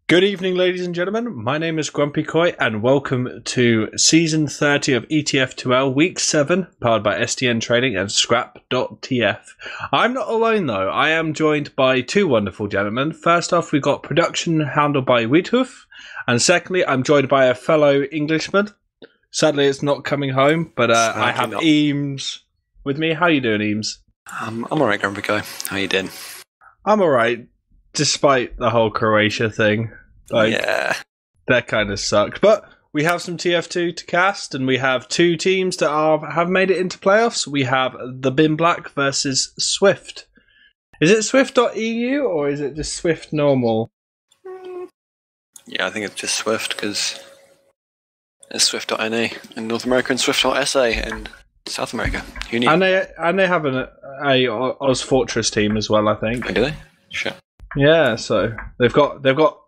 Good evening, ladies and gentlemen. My name is GrumpyKoi, and welcome to Season 30 of ETF2L, Week 7, powered by SDN Trading and Scrap.tf. I'm not alone, though. I am joined by two wonderful gentlemen. First off, we've got production handled by Wiethoofd, and secondly, I'm joined by a fellow Englishman. Sadly, it's not coming home, but I have Eemes with me. How you doing, Eemes? I'm alright, GrumpyKoi. How you doing? I'm alright, despite the whole Croatia thing. Yeah. That kind of sucked. But we have some TF2 to cast, and we have two teams that have made it into playoffs. We have the Bin Black versus SVIFT. Is it SVIFT.eu or is it just SVIFT normal? Yeah, I think it's just SWIFT because it's SWIFT.na in North America and SWIFT.sa in South America. Who knew? And they have a Oz Fortress team as well, I think. Oh, do they? Sure. Yeah, so they've got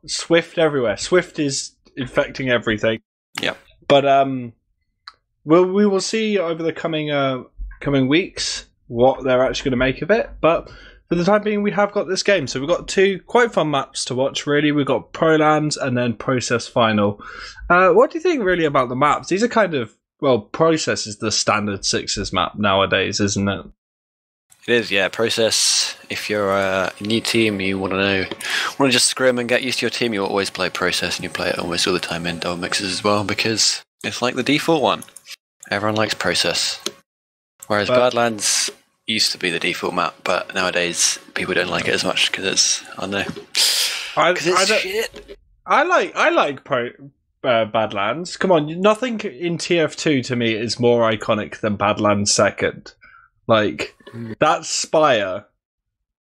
SWIFT everywhere. SWIFT is infecting everything. Yeah. But we will see over the coming weeks what they're actually going to make of it. But for the time being, we have got this game. So we've got two quite fun maps to watch, really. We've got Prolands and then Process Final. What do you think, really, about the maps? These are kind of, well, Process is the standard Sixes map nowadays, isn't it? It is, yeah. Process. If you're a new team, you want to just scrim and get used to your team, you always play Process, and you play it almost all the time in double mixes as well because it's like the default one. Everyone likes Process, whereas Badlands used to be the default map, but nowadays people don't like it as much because it's shit. I like Badlands. Come on, nothing in TF2 to me is more iconic than Badlands second. Like, that Spire,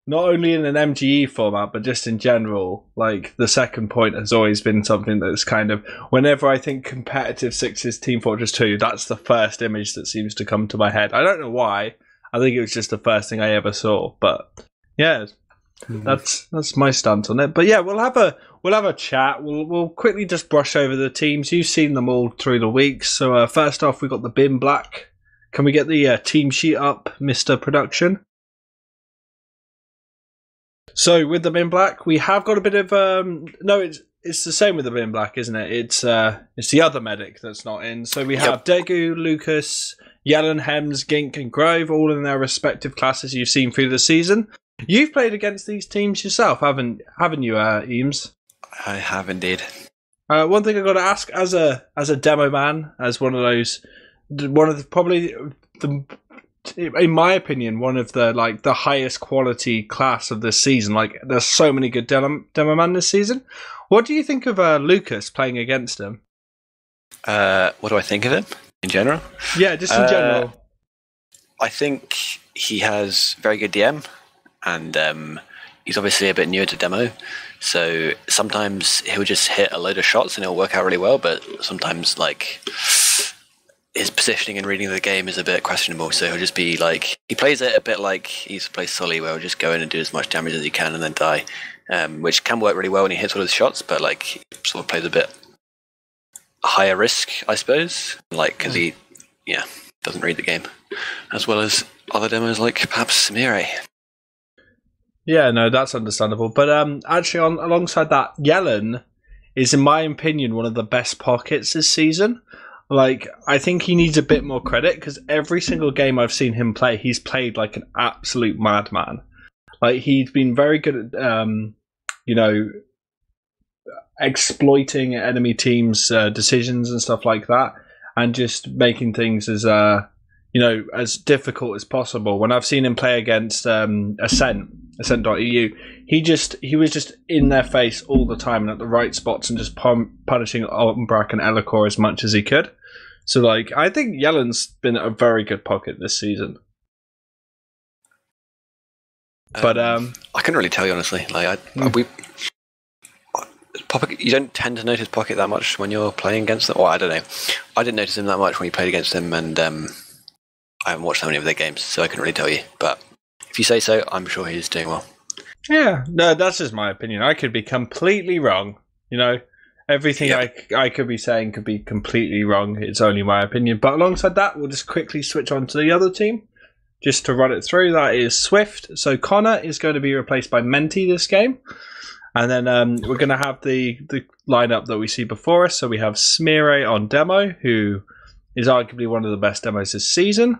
not only in an MGE format, but just in general, like, the second point has always been something that's kind of, whenever I think competitive Sixes Team Fortress 2, that's the first image that seems to come to my head. I don't know why. I think it was just the first thing I ever saw. But, yeah, that's my stance on it. But, yeah, we'll have a chat. We'll quickly just brush over the teams. You've seen them all through the weeks. So, first off, we've got the Bin Black. Can we get the team sheet up, Mr. Production? So with the Bin Black, we have got a bit of no, it's the same with the Bin Black, isn't it? It's the other medic that's not in. So we have Degu, Lucas, Yellen, Hems, Gink, and Grove, all in their respective classes you've seen through the season. You've played against these teams yourself, haven't you, Eemes? I have indeed. One thing I've got to ask, as a demo man, as one of the in my opinion, one of the highest quality class of this season. Like, there's so many good demo man this season. What do you think of Lucas playing against him? What do I think of him in general? Yeah, just in general. I think he has very good DM, and he's obviously a bit newer to demo. So sometimes he'll just hit a load of shots and it'll work out really well, but sometimes, like, his positioning and reading of the game is a bit questionable, so he'll just be like, he plays it a bit like he used to play Sully, where he'll just go in and do as much damage as he can and then die, which can work really well when he hits all his shots, but like, he sort of plays a bit higher risk, I suppose, like, because he doesn't read the game as well as other demos like perhaps Samire. Yeah, no, that's understandable. But actually, alongside that, Yellen is, in my opinion, one of the best pockets this season. Like, I think he needs a bit more credit because every single game I've seen him play, he's played like an absolute madman. Like, he's been very good at, exploiting enemy teams' decisions and stuff like that, and just making things as as difficult as possible. When I've seen him play against Ascent.eu, he was just in their face all the time and at the right spots and just punishing Altenbrak and Elacor as much as he could. So, like, I think Yellen's been a very good pocket this season. But I couldn't really tell you, honestly. Like, Pocket, you don't tend to notice Pocket that much when you're playing against them. Well, I don't know. I didn't notice him that much when we played against him, and I haven't watched so many of their games, so I couldn't really tell you. But if you say so, I'm sure he's doing well. Yeah, no, that's just my opinion. I could be completely wrong. Everything I could be saying could be completely wrong. It's only my opinion. But alongside that, we'll just quickly switch on to the other team. Just to run it through, that is SVIFT. So Connor is going to be replaced by Menti this game. And then we're going to have the lineup that we see before us. So we have Smire on demo, who is arguably one of the best demos this season.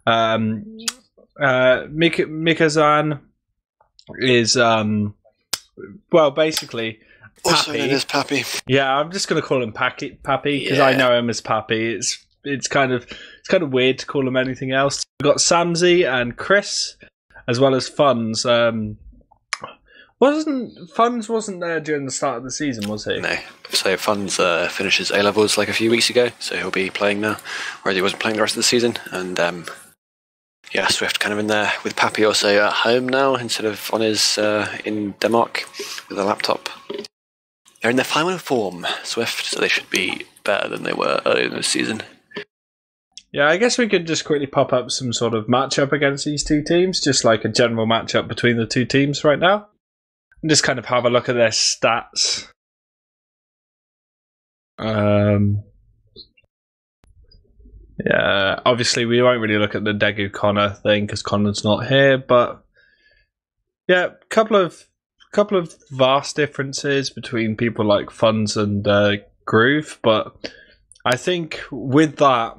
Mikazan is, basically... Also Pappy. known as Pappy. Yeah, I'm just going to call him Pappy because I know him as Pappy. It's kind of weird to call him anything else. We've got Samsy and Chris, as well as Funds. Funds wasn't there during the start of the season, was he? No. So Funds finishes A-levels like a few weeks ago, so he'll be playing now, whereas he wasn't playing the rest of the season. And Swift kind of in there with Pappy also at home now instead of on his in Denmark with a laptop. They're in their final form, Swift, so they should be better than they were earlier in the season. Yeah, I guess we could just quickly pop up some sort of matchup against these two teams, just like a general matchup between the two teams right now. And just kind of have a look at their stats. Yeah, obviously we won't really look at the Daegu Connor thing because Connor's not here, but yeah, couple of vast differences between people like Funds and Groove, but I think with that,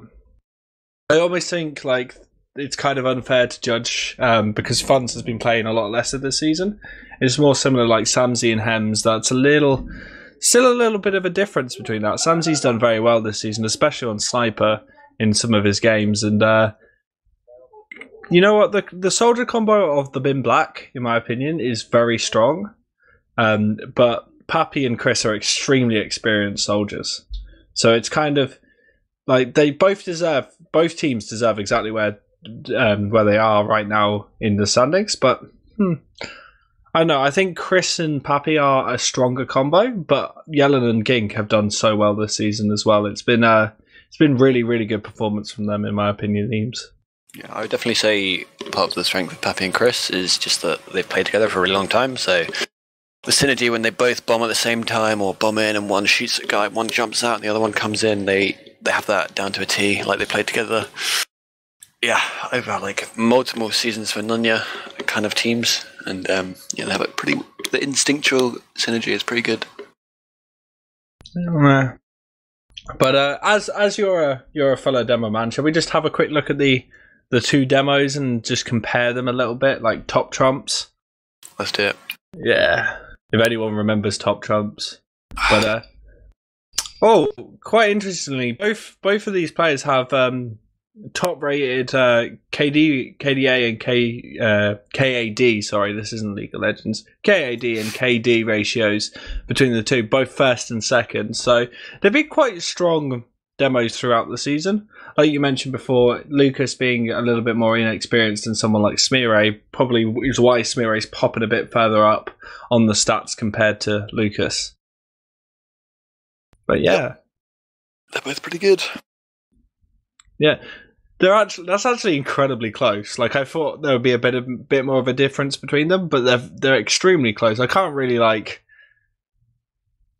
I almost think like it's kind of unfair to judge because Funds has been playing a lot lesser this season. It's more similar like Samsy and Hems. That's still a little bit of a difference between that. Samsy's done very well this season, especially on Sniper in some of his games, and you know what? The soldier combo of the Bin Black, in my opinion, is very strong. But Pappy and Chris are extremely experienced soldiers. So it's kind of like both teams deserve exactly where they are right now in the standings. But I don't know. I think Chris and Pappy are a stronger combo, but Yellen and Gink have done so well this season as well. It's been really, really good performance from them, in my opinion, Eemes. Yeah, I would definitely say part of the strength of Pappy and Chris is just that they've played together for a really long time. So the synergy when they both bomb at the same time or bomb in and one shoots a guy, one jumps out and the other one comes in, they have that down to a T, like they played together. Yeah, over like multiple seasons for Nunya kind of teams. And they have the instinctual synergy is pretty good. But as you're a fellow demo man, shall we just have a quick look at the two demos and just compare them a little bit, like top trumps? Let's do it. Yeah, if anyone remembers top trumps. But quite interestingly, both of these players have top rated KDA and KAD. Sorry, this isn't League of Legends. KAD and KD ratios between the two, both first and second. So they've been quite strong demos throughout the season. Like you mentioned before, Lucas being a little bit more inexperienced than someone like Smire probably is why Smire's popping a bit further up on the stats compared to Lucas. But yeah, they're both pretty good. Yeah. That's actually incredibly close. Like I thought there would be a bit more of a difference between them, but they're extremely close. I can't really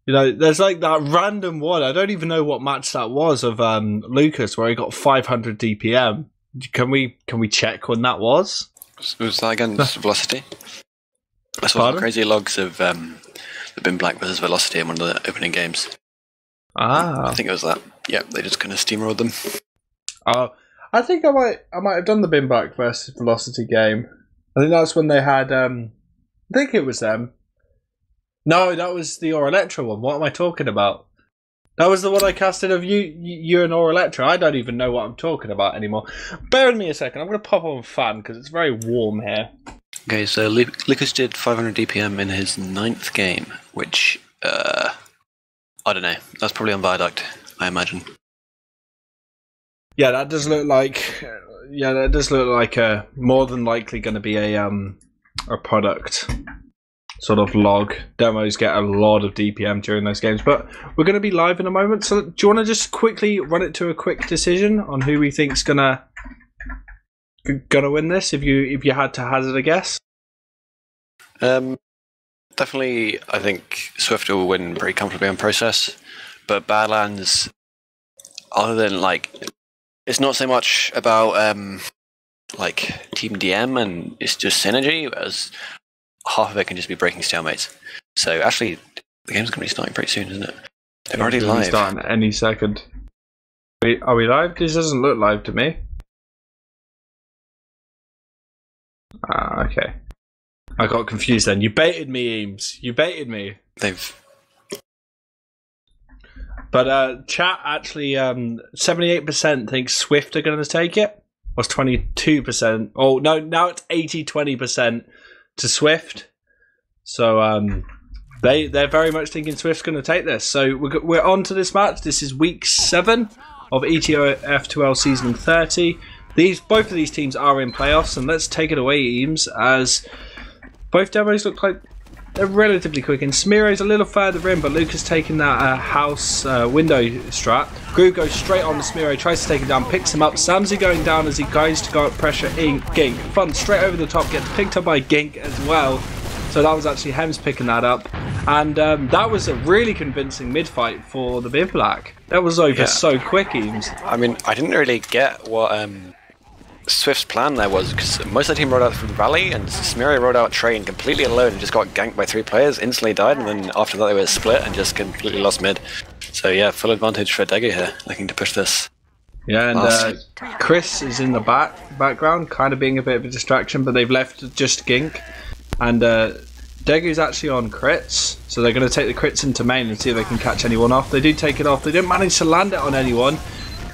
there's like that random one. I don't even know what match that was of Lucas where he got 500 DPM. Can we check when that was? Was that against Velocity? I saw some crazy logs of the Bin Black versus Velocity in one of the opening games. I think it was that. Yeah, they just kind of steamrolled them. I think I might have done the Bin Black versus Velocity game. I think that's when they had. I think it was them. No, that was the Or Electra one. What am I talking about? That was the one I casted of you and Or Electra. I don't even know what I'm talking about anymore. Bear with me a second. I'm going to pop on fan because it's very warm here. Okay, so Lucas did 500 DPM in his 9th game, which I don't know. That's probably on Viaduct, I imagine. Yeah, that does look like. Yeah, that does look like more than likely going to be a product sort of log. Demos get a lot of DPM during those games, but we're going to be live in a moment. So, do you want to just quickly run it to a quick decision on who we think's gonna win this? If you had to hazard a guess, definitely, I think Swift will win pretty comfortably on process, but Badlands, other than it's not so much about team DM and it's just synergy, as half of it can just be breaking stalemates. So actually, the game's going to be starting pretty soon, isn't it? They're already live. Starting any second. Are we live? This doesn't look live to me. Okay. I got confused then. You baited me, Eemes. You baited me. But chat actually, 78% thinks Swift are going to take it. Was 22%. Oh no, now it's 20% to Swift. So they're very much thinking Swift's going to take this. So we're on to this match. This is week 7 of ETF2L season 30. Both of these teams are in playoffs, and let's take it away, Eemes, as both demos look like they're relatively quick. And Smiro's a little further in, but Lucas taking that house window strat. Groove goes straight on to Smiro, tries to take him down, picks him up. Samsy going down as he goes to go up pressure in Gink. Fun straight over the top, gets picked up by Gink as well. So that was actually Hems picking that up. And that was a really convincing mid-fight for the Big Black. That was over so quick, Eames. I mean, I didn't really get what Swift's plan there was, because most of the team rode out through the valley, and Smiro rode out Train completely alone and just got ganked by 3 players, instantly died, and then after that they were split and just completely lost mid. So yeah, full advantage for Degu here, looking to push this. Yeah, and Chris is in the background, kind of being a bit of a distraction, but they've left just Gink. And Degu's actually on crits, so they're going to take the crits into main and see if they can catch anyone off. They do take it off. They didn't manage to land it on anyone.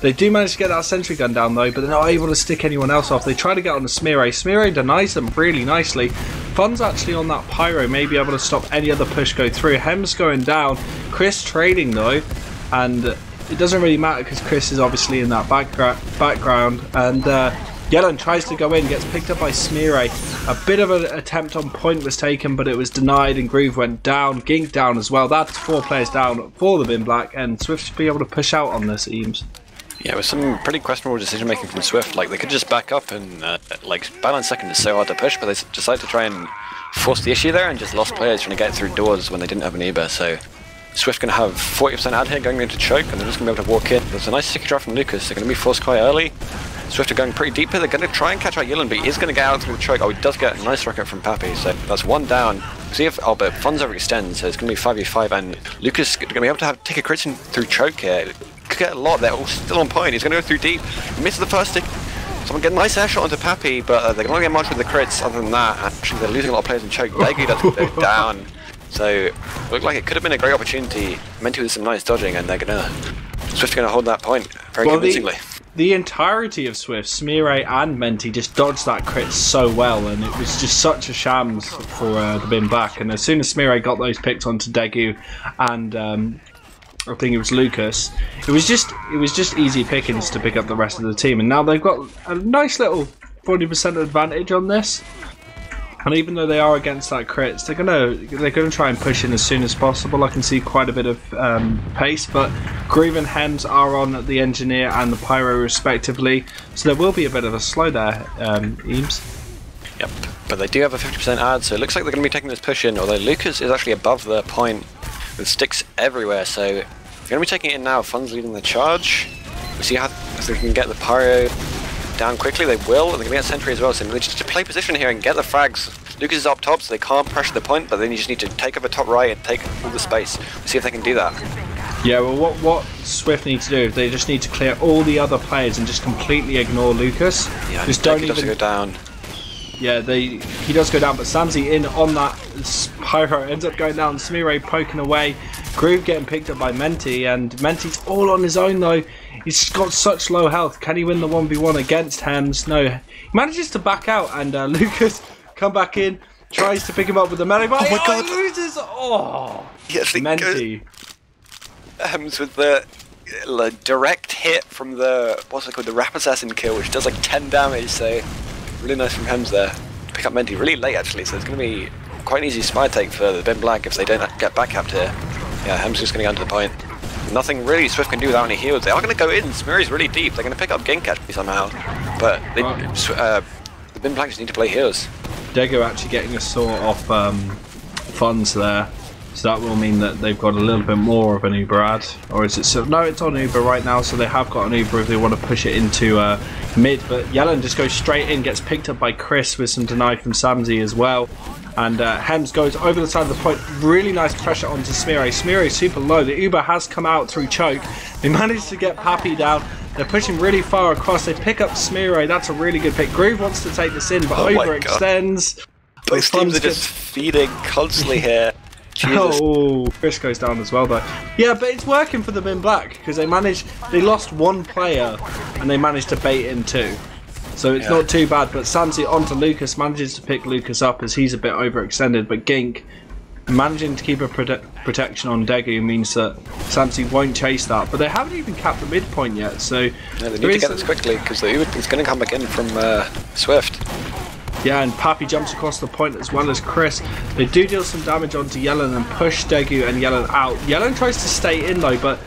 They do manage to get that sentry gun down though, but they're not able to stick anyone else off. They try to get on the Smiro. Smiro denies them really nicely. Fun's actually on that Pyro, may be able to stop any other push go through. Hem's going down. Chris trading though, and it doesn't really matter because Chris is obviously in that background. And Yellen tries to go in, gets picked up by Smiro. A bit of an attempt on point was taken, but it was denied, and Groove went down. Gink down as well. That's 4 players down for the Bin Black, and Swift should be able to push out on this, Eames. Yeah, it was some pretty questionable decision making from Swift. Like, they could just back up and like Badlands second is so hard to push, but they decided to try and force the issue there and just lost players trying to get through doors when they didn't have an Eber. So Swift going to have 40% ad here going into choke, and they're just going to be able to walk in. There's a nice sticky draft from Lucas. They're going to be forced quite early. Swift are going pretty deep here. They're going to try and catch out Yillen, but he is going to get out through the choke. Oh, he does get a nice rocket from Pappy, so that's 1 down. See if but Fun's overextends, so it's going to be 5v5, and Lucas is going to be able to take a crit through choke here. Could get a lot. They're all still on point. He's going to go through deep. He misses the first stick. Someone get a nice air shot onto Pappy, but they're not going to get much with the crits other than that. Actually, they're losing a lot of players in choke. Legu does go down. So it looked like it could have been a great opportunity. Menti with some nice dodging, and Swift's going to hold that point very convincingly. The entirety of Swift, Smiro and Menti, just dodged that crit so well, and it was just such a shams for the Bin Black. And as soon as Smiro got those picked onto Degu and I think it was Lucas, it was just easy pickings to pick up the rest of the team, and now they've got a nice little 40% advantage on this. And even though they are against that crits, they're gonna try and push in as soon as possible. I can see quite a bit of pace, but Groove and Hems are on the Engineer and the Pyro respectively, so there will be a bit of a slow there, Eames. Yep, but they do have a 50% ad, so it looks like they're going to be taking this push in, although Lucas is actually above the point with sticks everywhere, so they're going to be taking it in now. Fun's leading the charge. We'll see if they can get the Pyro down quickly. They will, and they're going to get Sentry as well, so they just to play position here and get the frags. Lucas is up top, so they can't pressure the point, but then you just need to take over top right and take all the space. We'll see if they can do that. Yeah, well, what Swift need to do, they just need to clear all the other players and just completely ignore Lucas. Yeah, just don't even go down. Yeah, he does go down, but Samsy in on that Pyro ends up going down. Smiro poking away, Groove getting picked up by Menti, and Menti's all on his own though. He's got such low health. Can he win the 1v1 against Hems? No. He manages to back out, and Lucas come back in, tries to pick him up with the melee, but oh my God. He loses. Oh, yes, Menti. Hems with the direct hit from the the Rap Assassin kill, which does like 10 damage. So really nice from Hems there. Pick up Menti really late actually, so it's going to be quite an easy spy take for the Bin Black if they don't get back capped here. Yeah, Hems just going to get onto the point. Nothing really Swift can do without any heals. They are going to go in. Smiro's really deep. They're going to pick up Gink actually somehow, but the Bin Black just need to play heals. Degu actually getting a sort of funds there, so that will mean that they've got a little bit more of an Uber ad, or is it so? No, it's on Uber right now, so they have got an Uber if they want to push it into mid. But Yellen just goes straight in, gets picked up by Chris with some deny from Samsy as well, And Hems goes over the side of the point. Really nice pressure onto Smeary. Smeary super low. The Uber has come out through choke. They managed to get Pappy down. They're pushing really far across. They pick up Smeary. That's a really good pick. Groove wants to take this in, but overextends. Both teams are just feeding constantly here. Jesus. Oh, Chris goes down as well though. Yeah, but it's working for them in black because they lost one player and they managed to bait in two. So it's not too bad, but Samsy onto Lucas, manages to pick Lucas up as he's a bit overextended, but Gink managing to keep a protection on Degu means that Samsy won't chase that, but they haven't even capped the midpoint yet, so... Yeah, they need to get this quickly, because the Uber is going to come back in from Swift. Yeah, and Pappy jumps across the point as well as Chris. They do deal some damage onto Yellen and push Degu and Yellen out. Yellen tries to stay in though, but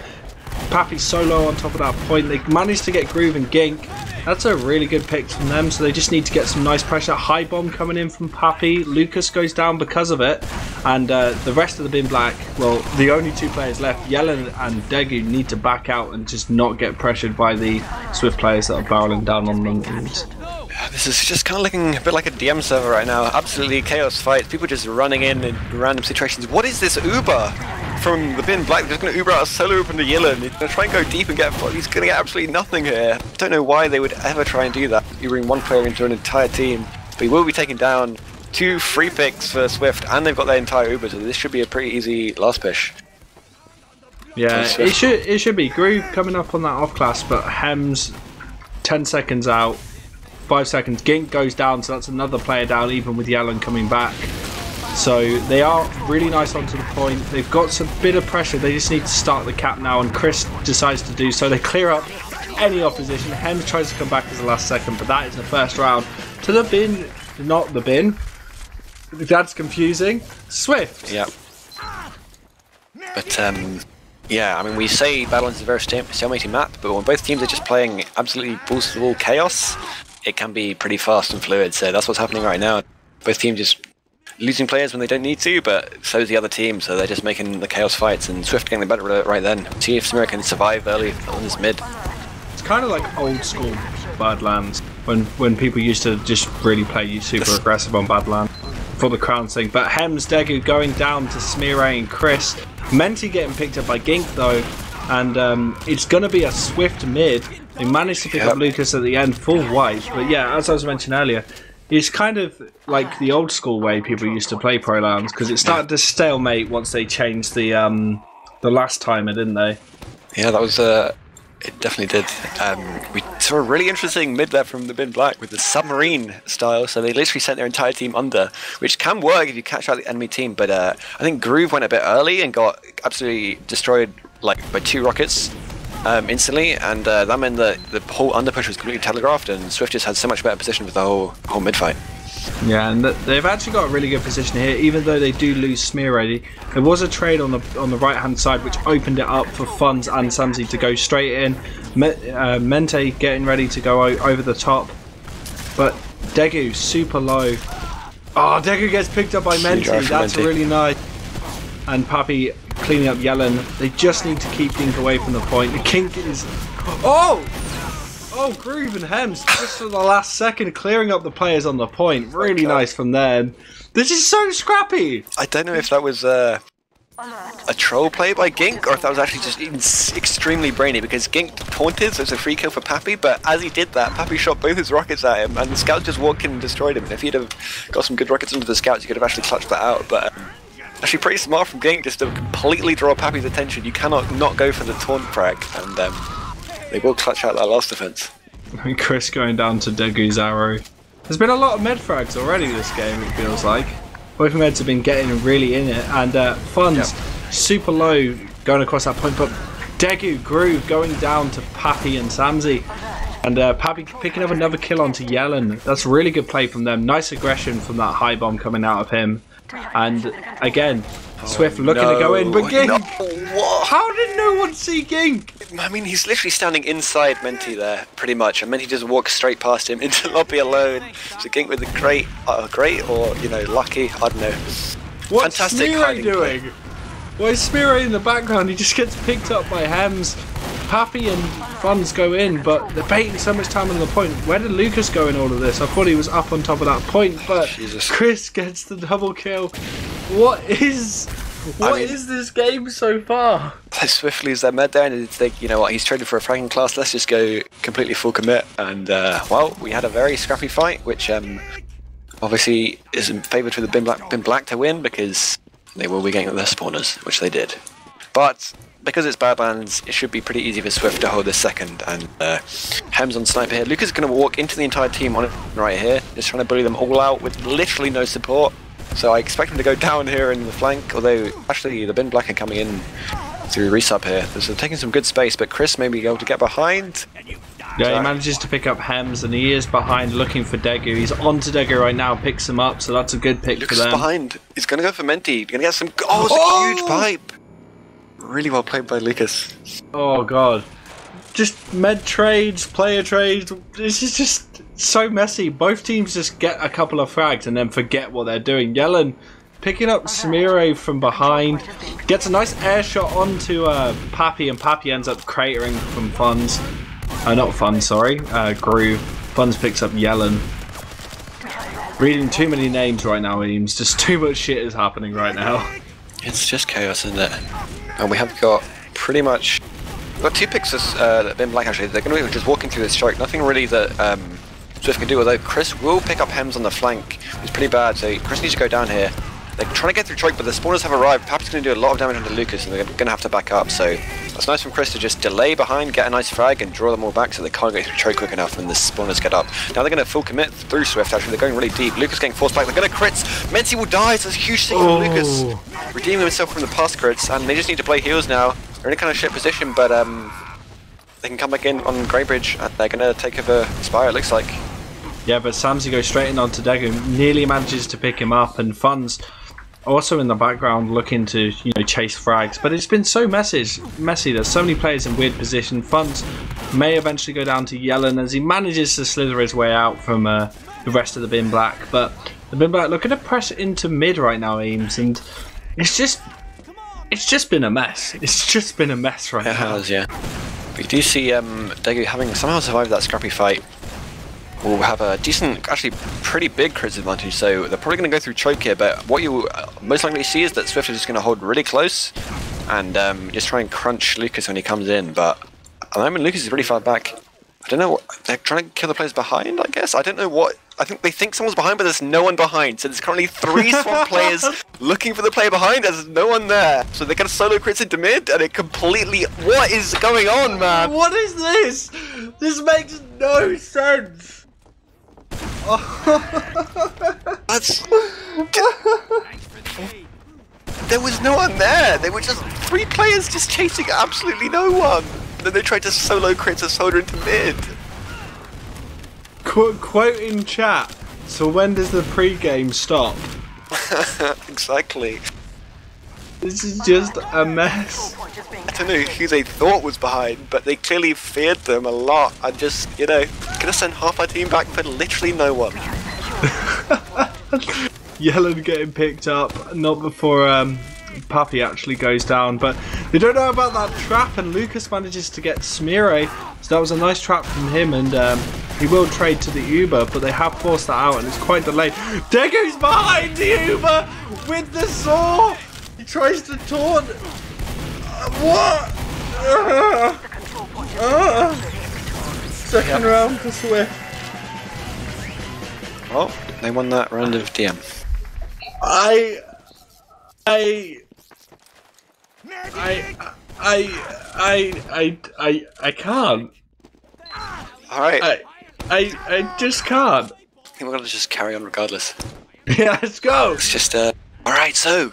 Pappy's so low on top of that point. They manage to get Groove and Gink. That's a really good pick from them, so they just need to get some nice pressure. High bomb coming in from Pappy. Lucas goes down because of it. And the rest of the bin black, well, the only two players left, Yellen and Degu, need to back out and just not get pressured by the Swift players that are barreling down on them. This is just kind of looking a bit like a DM server right now. Absolutely chaos fights. People just running in random situations. What is this Uber from the bin black? They're just going to Uber out a solo open to Yellen. He's going to try and go deep and get... He's going to get absolutely nothing here. I don't know why they would ever try and do that. You bring one player into an entire team. But he will be taking down 2 free picks for Swift, and they've got their entire Uber, so this should be a pretty easy last push. Yeah, it should be. Groove coming up on that off class, but Hems 10 seconds out. 5 seconds. Gink goes down, so that's another player down, even with Yellen coming back. So they are really nice onto the point. They've got some bit of pressure. They just need to start the cap now, and Chris decides to do so. They clear up any opposition. Hems tries to come back as the last second, but that is the first round. To the bin, not the bin. That's confusing. Swift. Yeah. But, yeah, I mean, we say Badlands is a very stalemating map, but when both teams are just playing absolutely balls-to-the-wall chaos, it can be pretty fast and fluid, so that's what's happening right now. Both teams just losing players when they don't need to, but so is the other team, so they're just making the chaos fights, and Swift getting the better of it right then. See if Samira can survive early on this mid. It's kind of like old school Badlands, when people used to just really play super aggressive on Badlands for the crown thing. But Hems, Degu going down to Smeary and Chris. Menti getting picked up by Gink though, and it's going to be a Swift mid. They managed to pick up Lucas at the end, full white. But yeah, as I was mentioning earlier, it's kind of like the old school way people used to play Pro Lands, because it started to stalemate once they changed the last timer, didn't they? Yeah, that was it definitely did. We saw a really interesting mid there from the bin black with the submarine style. So they literally sent their entire team under, which can work if you catch out the enemy team. But I think Groove went a bit early and got absolutely destroyed like by 2 rockets. Instantly, and that meant that the whole underpush was completely telegraphed, and Swift just had so much better position with the whole mid fight. Yeah, and they've actually got a really good position here, even though they do lose Smeary. There was a trade on the right hand side which opened it up for Funds and Samsy to go straight in. Mente getting ready to go over the top, but Degu super low. Oh, Degu gets picked up by Mente. That's really nice. And Pappy cleaning up Yellen. They just need to keep Gink away from the point. The Gink is... Oh! Groove and Hems just for the last second clearing up the players on the point. Really nice from them. This is so scrappy! I don't know if that was a troll play by Gink, or if that was actually just extremely brainy, because Gink taunted, so it's a free kill for Pappy, but as he did that, Pappy shot both his rockets at him, and the scouts just walked in and destroyed him. And if he'd have got some good rockets into the scouts, he could have actually clutched that out, but... actually pretty smart from Gink just to completely draw Pappy's attention. You cannot not go for the taunt frag, and they will clutch out that last defense. And Chris going down to Degu's arrow. There's been a lot of med frags already this game, it feels like. Both meds have been getting really in it, and Funds super low going across that point, but Degu, Groove going down to Pappy and Samsy. And Pappy picking up another kill onto Yellen. That's a really good play from them. Nice aggression from that high bomb coming out of him. And again, Swift looking to go in, but Gink! How did no one see Gink? I mean, he's literally standing inside Menti there, pretty much, and Menti just walks straight past him into the lobby alone. So Gink with a great or, you know, lucky, I don't know. What's fantastic Smeary doing? Why is Smeary in the background? He just gets picked up by Hems. Pappy and Funds go in, but they're baiting so much time on the point. Where did Lucas go in all of this? I thought he was up on top of that point, but Jesus. Chris gets the double kill. What is this game so far? They Swift lose their med there, and they, you know what, he's traded for a fragging class, let's just go completely full commit. And, well, we had a very scrappy fight, which obviously is in favour for the Bin Black to win, because they will be getting their spawners, which they did. But because it's Badlands, it should be pretty easy for Swift to hold this second. And Hems on sniper here. Lucas is going to walk into the entire team on it right here, just trying to bully them all out with literally no support. So I expect him to go down here in the flank, although actually the Bin Black are coming in through resub here. So they're taking some good space, but Chris may be able to get behind. Yeah, he manages to pick up Hems, and he is behind looking for Degu. He's onto Degu right now, picks him up, so that's a good pick Lucas for them. Lucas behind. He's going to go for Menti. He's going to get some... Oh, it's a huge pipe! Really well played by Lucas. Oh god. Just med trades, player trades. This is just so messy. Both teams just get a couple of frags and then forget what they're doing. Yellen picking up Smiro from behind. Gets a nice air shot onto Pappy, and Pappy ends up cratering from Funds. Not Funds, sorry. Groove. Funds picks up Yellen. Reading too many names right now, Eames. Just too much shit is happening right now. It's just chaos, isn't it? And we have got pretty much... We've got two picks that have been black actually. They're going to be just walking through this choke. Nothing really that Swift can do, although Chris will pick up Hems on the flank. It's pretty bad, so Chris needs to go down here. They're trying to get through choke, but the spawners have arrived. Pappy's going to do a lot of damage onto Lucas, and they're going to have to back up. So that's nice from Chris to just delay behind, get a nice frag, and draw them all back so they can't get through choke quick enough when the spawners get up. Now they're going to full commit through Swift, actually. They're going really deep. Lucas getting forced back. They're going to crits. Menti will die, so it's a huge thing from Lucas. Redeeming himself from the past crits, and they just need to play heals now. They're in a kind of shit position, but they can come back in on Greybridge, and they're going to take over Spire, it looks like. Yeah, but Samsy goes straight in onto Degu, nearly manages to pick him up, and Funds also in the background looking to, you know, chase frags. But it's been so messy. There's so many players in weird position. Funds may eventually go down to Yellen as he manages to slither his way out from the rest of the Bin Black. But the Bin Black looking to press into mid right now, Eames, and it's just been a mess. It's just been a mess right now. It has, yeah. But you do see Degu having somehow survived that scrappy fight. Will have a decent, actually pretty big crits advantage, so they're probably going to go through choke here, but what you will most likely see is that Swift is just going to hold really close and just try and crunch Lucas when he comes in, but at the moment Lucas is really far back. I don't know what, they're trying to kill the players behind, I guess? I don't know what, I think they think someone's behind, but there's no one behind, so there's currently 3 swamp players looking for the player behind, there's no one there. So they're going to solo crits into mid, and it completely, what is going on, man? What is this? This makes no sense. That's... There was no one there. They were just 3 players just chasing absolutely no one. Then they tried to solo crits a soldier into mid. Quote in chat. So when does the pre-game stop? Exactly. This is just a mess. I don't know who they thought was behind, but they clearly feared them a lot. And just, you know, gonna send half our team back for literally no one. Yellen getting picked up, not before Pappy actually goes down, but they don't know about that trap, and Lucas manages to get Smire, so that was a nice trap from him, and he will trade to the Uber, but they have forced that out, and it's quite delayed. Degu's behind the Uber with the saw! He tries to taunt. What? Second round for Swift. Well, they won that round of DM. I can't. Alright. I just can't. I think we're gonna just carry on regardless. Yeah, let's go. It's just alright, so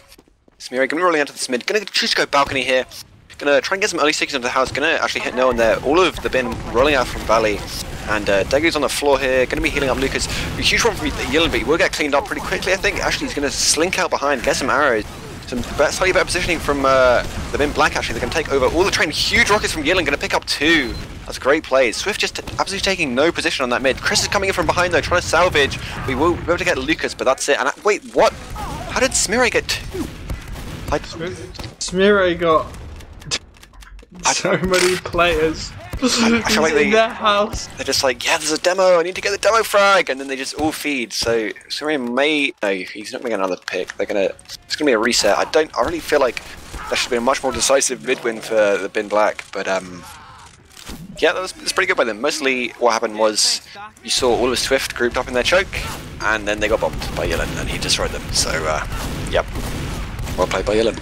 Smire gonna be rolling onto this mid, gonna choose to go balcony here. Gonna try and get some early sticks into the house, gonna actually hit no one there. All of the bin rolling out from Valley. And Degu's on the floor here, going to be healing up Lucas. A huge one from Yellen, but he will get cleaned up pretty quickly, I think. Actually, he's going to slink out behind, get some arrows. Some slightly better positioning from the Bin Black, actually. They're going to take over all the train. Huge rockets from Yellen, going to pick up 2. That's great plays. Swift just absolutely taking no position on that mid. Chris is coming in from behind, though, trying to salvage. We will be able to get Lucas, but that's it. And wait, what? How did Smire get 2? Smire got... So many players I feel like in their house. They're just like, yeah, there's a demo. I need to get the demo frag, and then they just all feed. So Sumerian may no, he's not going to get another pick. It's going to be a reset. I really feel like that should be a much more decisive mid win for the Bin Black, but yeah, that's pretty good by them. Mostly what happened was you saw all of SVIFT grouped up in their choke, and then they got bombed by Yellen, and he destroyed them. So yep, well played by Yellen.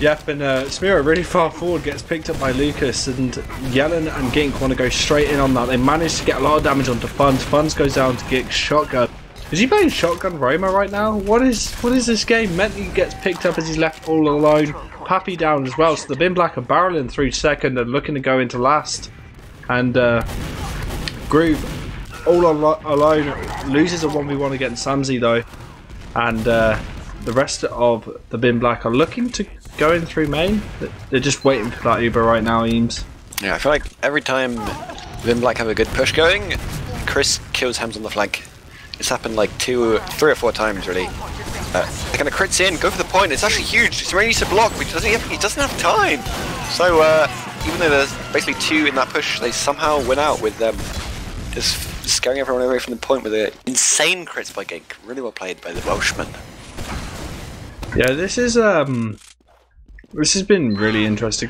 Yep, and Smiro really far forward gets picked up by Lucas, and Yellen and Gink want to go straight in on that. They manage to get a lot of damage onto Funds. Funds goes down to Gink's shotgun. Is he playing shotgun Roma right now? What is this game? Mentally gets picked up as he's left all alone. Pappy down as well, so the Bin Black are barreling through second and looking to go into last. And Groove all alone loses a 1v1 against Samsey though, and the rest of the Bin Black are looking to go in through main. They're just waiting for that Uber right now, Eames. Yeah, I feel like every time Bin Black have a good push going, Chris kills Hems on the flank. It's happened like 3 or 4 times really. They're gonna crits in, go for the point. It's actually huge. It's really needs to block, but he doesn't have time. So even though there's basically 2 in that push, they somehow win out with just scaring everyone away from the point with the insane crits by Gink. Really well played by the Welshman. Yeah, this has been really interesting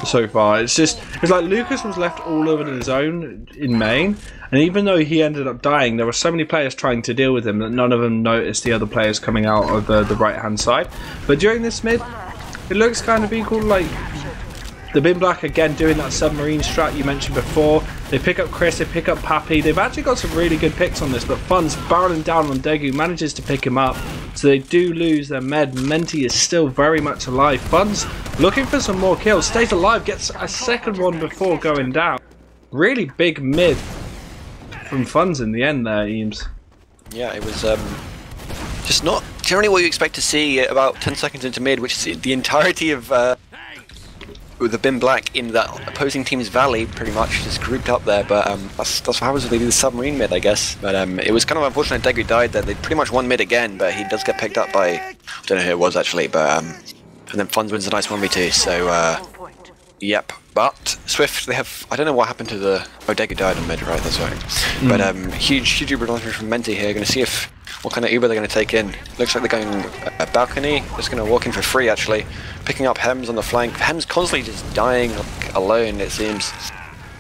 so far. It's like Lucas was left all over his own in main, and even though he ended up dying, there were so many players trying to deal with him that none of them noticed the other players coming out of the right hand side. But during this mid, it looks kind of equal. Like the Bin Black again doing that submarine strat you mentioned before. They pick up Chris, they pick up Pappy. They've actually got some really good picks on this, but Fun's barreling down on Degu, manages to pick him up. So they do lose their med. Menti is still very much alive. Fun's looking for some more kills, stays alive, gets a second one before going down. Really big mid from Fun's in the end there, Eames. Yeah, it was just not generally what you expect to see about 10 seconds into mid, which is the entirety of with the Bin Black in that opposing team's valley, pretty much just grouped up there. But that's what happens when they do the submarine mid, I guess. But it was kind of unfortunate Degu died there. They pretty much won mid again, but he does get picked up by, I don't know who it was actually, but and then Funds wins a nice 1v2. So yep. But SVIFT, they have, I don't know what happened to the, oh, Degu died on mid, right? That's right. But huge Uber launcher from Menti here. Going to see what kind of Uber they're going to take in. Looks like they're going a balcony. Just going to walk in for free actually. Picking up Hems on the flank. Hems constantly just dying like, alone, it seems.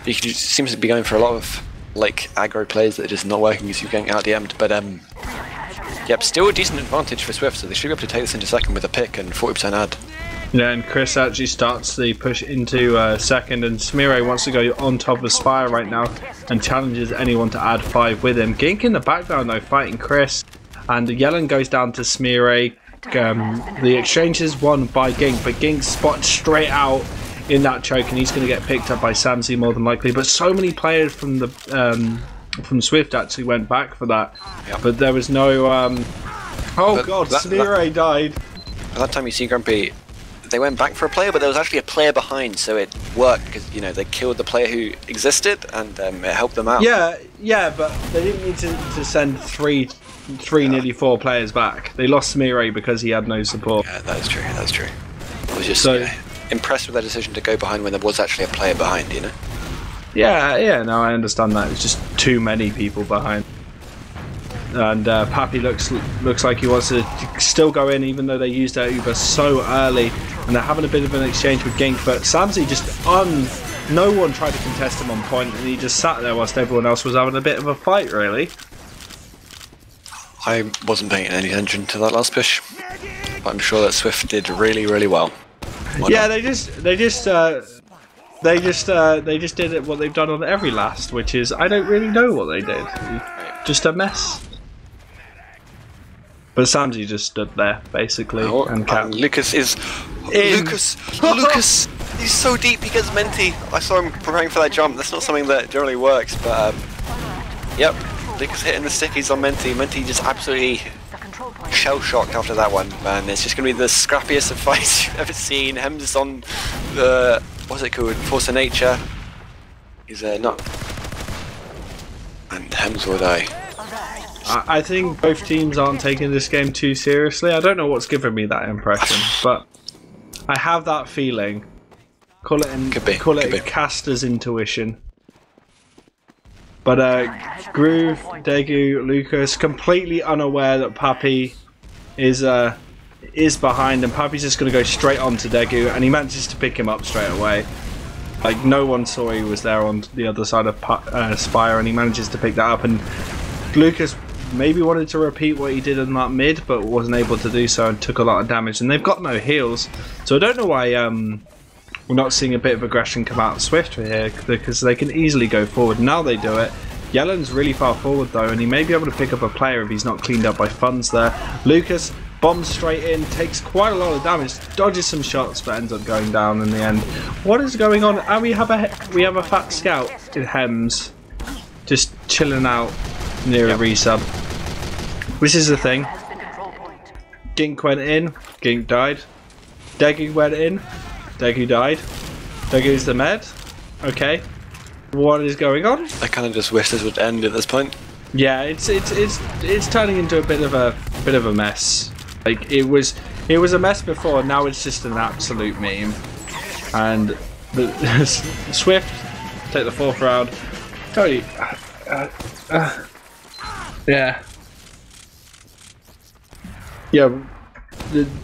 He seems to be going for a lot of like aggro plays that are just not working because you're getting out DM'd. But yep, still a decent advantage for SVIFT, so they should be able to take this into second with a pick and 40% ad. Yeah, and Chris actually starts the push into second, and Smiro wants to go on top of Spire right now and challenges anyone to add 5 with him. Gink in the background though, fighting Chris, and Yellen goes down to Smiro. The exchange is won by Gink, but Gink spots straight out in that choke, and he's going to get picked up by Samsey more than likely. But so many players from the from SVIFT actually went back for that, but there was no. Oh god, Smiro died. At that time, you see Grumpy. They went back for a player, but there was actually a player behind, so it worked because they killed the player who existed, and it helped them out. Yeah, but they didn't need to send three, nearly 4 players back. They lost Smiro because he had no support. Yeah, that is true. I was just impressed with their decision to go behind when there was actually a player behind. Yeah. No, I understand that. It's just too many people behind. And Pappy looks like he wants to still go in, even though they used their Uber so early, and they're having a bit of an exchange with Gink. But Samsey no one tried to contest him on point, and he just sat there whilst everyone else was having a bit of a fight. Really, I wasn't paying any attention to that last push, but I'm sure that SVIFT did really, really well. They just did it what they've done on every last, which is I don't really know what they did. Just a mess. But Samsey just stood there, basically, and Lucas is... Lucas! He's so deep, he gets Menti. I saw him preparing for that jump. That's not something that generally works, but... yep, Lucas hitting the stickies on Menti. Menti just absolutely shell-shocked after that one, man. It's just going to be the scrappiest of fights you've ever seen. Hems on the... what's it called? Force of Nature. He's not... and Hems will die. I think both teams aren't taking this game too seriously. I don't know what's giving me that impression, but I have that feeling. Call it caster's intuition. But Groove, Daegu, Lucas, completely unaware that Pappy is behind, and Pappy's just going to go straight on to Daegu, and he manages to pick him up straight away. Like, no one saw he was there on the other side of Spire, and he manages to pick that up. And Lucas maybe wanted to repeat what he did in that mid, but wasn't able to do so and took a lot of damage. And they've got no heals, so I don't know why we're not seeing a bit of aggression come out of Swift here, because they can easily go forward. Now they do it. Yellen's really far forward though, and he may be able to pick up a player if he's not cleaned up by funds there. Lucas bombs straight in, takes quite a lot of damage, dodges some shots, but ends up going down in the end. What is going on? And we have a fat scout in Eemes, just chilling out near a resub. This is the thing. Gink went in, Gink died. Daegu went in, Daegu died. Daegu's the med. Okay. What is going on? I kind of just wish this would end at this point. Yeah, it's turning into a bit of a mess. Like it was a mess before. Now it's just an absolute meme. And the Swift take the 4th round. Tell you, yeah.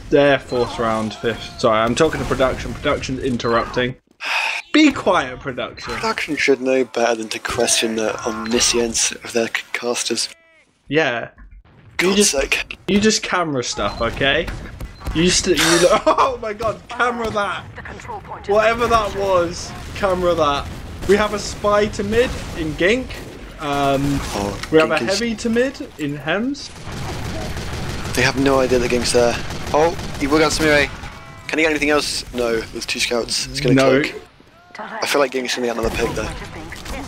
Their 4th round, 5th. Sorry, I'm talking to production. Production's interrupting. Be quiet, production. Production should know better than to question the omniscience of their casters. Yeah. God's sake. You just camera stuff, okay? Oh my god, camera that! Whatever that was, camera that. We have a spy to mid in Gink. We have a heavy to mid in Eemes. They have no idea that Gink's there. Oh, he will get Samire. Can he get anything else? No, there's 2 scouts. It's gonna cloak. I feel like Gink's gonna get another pick though.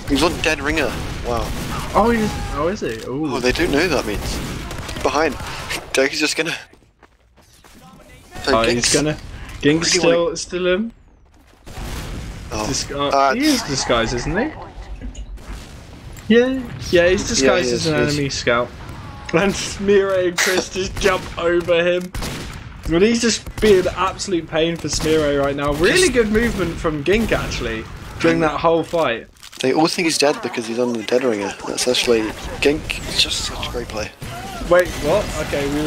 He's on dead ringer. Wow. Oh, is he? Ooh. Oh, they don't know that means. He's behind. Daegu's just gonna. So he's gonna. Gink's still him. Oh. He is disguised, isn't he? Yeah, he's disguised as an enemy scout. And Smire and Chris just jump over him. But he's just being an absolute pain for Smire right now. Really good movement from Gink actually during that whole fight. They all think he's dead because he's on the dead ringer. That's actually Gink. It's just such a great play. Wait, what? Okay, we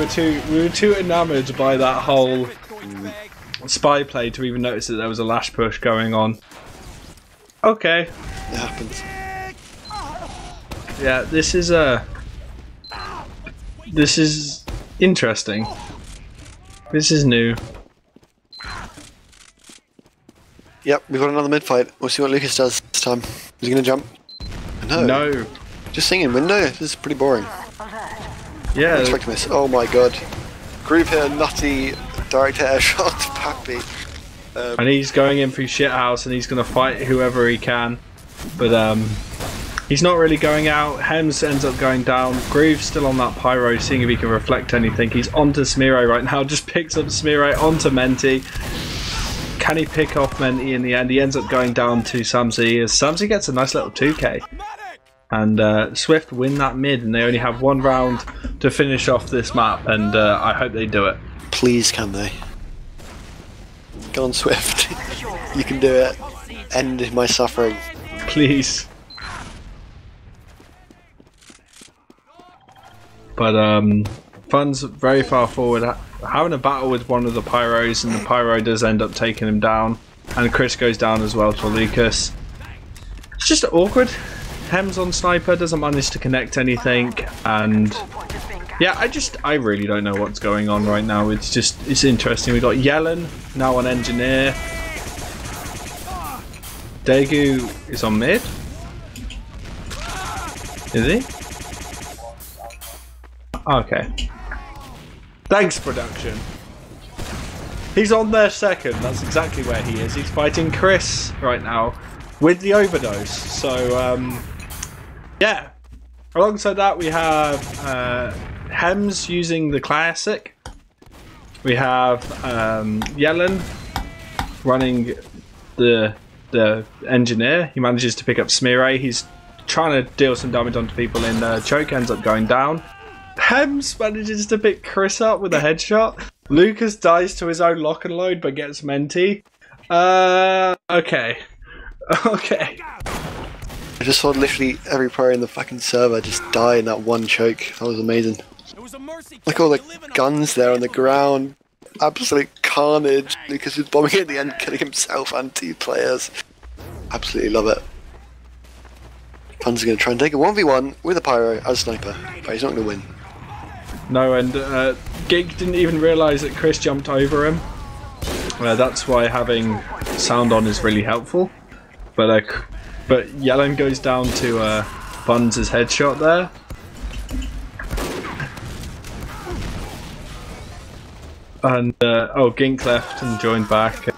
were too enamoured by that whole spy play to even notice that there was a lash push going on. Okay. It happens. Yeah, this is interesting. This is new. Yep, we've got another mid fight. We'll see what Lucas does this time. Is he gonna jump? No. Just singing window? This is pretty boring. Yeah. I expect to miss. Oh my god. Group here, nutty direct air shot to Pappy. And he's going in through shithouse and he's gonna fight whoever he can. But he's not really going out. Eemes ends up going down. Groove's still on that pyro, seeing if he can reflect anything. He's onto Smire right now. Just picks up Smire onto Menti. Can he pick off Menti in the end? He ends up going down to Samsi. As Samsi gets a nice little 2k. And Swift win that mid, and they only have 1 round to finish off this map. And I hope they do it. Please, can they? Go on, Swift. You can do it. End my suffering. Please. But Fun's very far forward, having a battle with one of the pyros, and the pyro does end up taking him down. And Chris goes down as well to Lucas. It's just awkward. Eemes on sniper, doesn't manage to connect anything, and yeah, I really don't know what's going on right now. It's interesting. We got Yellen now on engineer. Daegu is on mid. Is he? Okay. Thanks, production. He's on their second. That's exactly where he is. He's fighting Chris right now with the overdose. So, yeah. Alongside that, we have Eemes using the classic. We have Yellen running the engineer. He manages to pick up Smire. He's trying to deal some damage onto people in choke, ends up going down. Eemes manages to pick Chris up with a headshot. Lucas dies to his own lock and load but gets Menti. Okay. Okay. I just saw literally every player in the fucking server just die in that one choke. That was amazing. Like all the guns there on the ground. Absolute carnage. Lucas was bombing at the end, killing himself and 2 players. Absolutely love it. Fun's going to try and take a 1v1 with a pyro as a sniper, but he's not going to win. No, and Gig didn't even realise that Chris jumped over him. That's why having sound on is really helpful. But Yellen goes down to Fun's headshot there. And Gink left and joined back.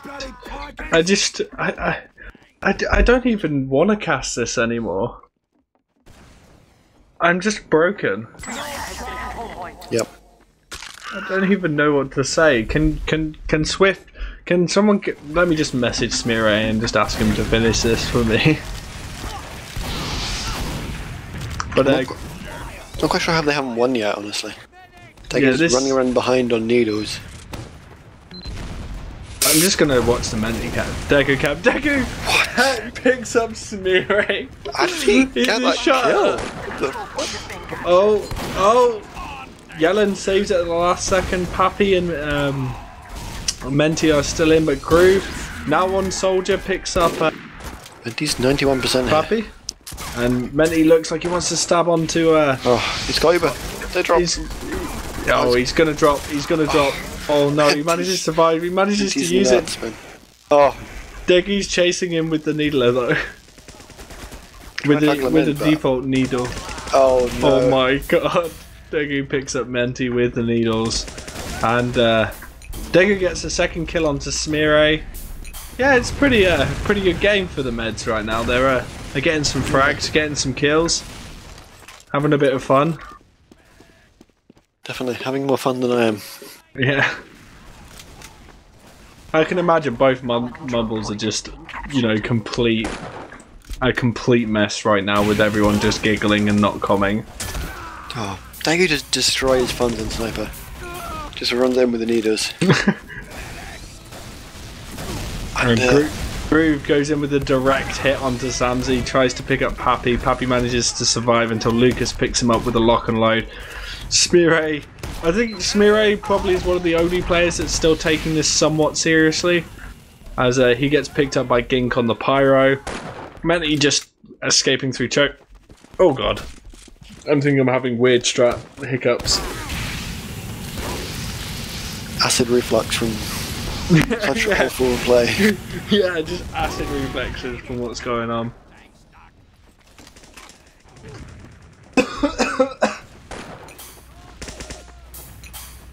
I don't even want to cast this anymore. I'm just broken. Yep. I don't even know what to say. Can Swift? Can someone let me just message Smearay and just ask him to finish this for me? But not quite sure how they haven't won yet, honestly. They're just running around behind on needles. I'm just gonna watch the Menti cap. Deku picks up Smearay. How did he get that kill? Oh! Yellen saves it at the last second. Pappy and Menti are still in, but Groove now on Soldier picks up. Menti's 91% here. Pappy, and Menti looks like he wants to stab onto. He's got Uber. They drop. He's gonna drop. He's gonna drop. Oh no! He manages to survive. He manages to use it. Man. Oh, Deggy's chasing him with the needler though. with the default needle. Oh no! Oh my god! Degu picks up Menti with the needles, and Degu gets a second kill onto Smearay. Yeah, it's pretty good game for the Meds right now. They're getting some frags, getting some kills, having a bit of fun. Definitely having more fun than I am. Yeah. I can imagine both mumbles are just, a complete mess right now with everyone just giggling and not coming. Oh, Degu just destroys Funds and Sniper. Just runs in with the needles. and Groove goes in with a direct hit onto Samsy, tries to pick up Pappy. Pappy manages to survive until Lucas picks him up with a lock and load. Smearay, I think Smearay probably is one of the only players that's still taking this somewhat seriously, as he gets picked up by Gink on the pyro. Menti just escaping through choke. Oh god, I'm thinking I'm having weird strat hiccups. Acid reflux from such awful play. Yeah, just acid reflexes from what's going on.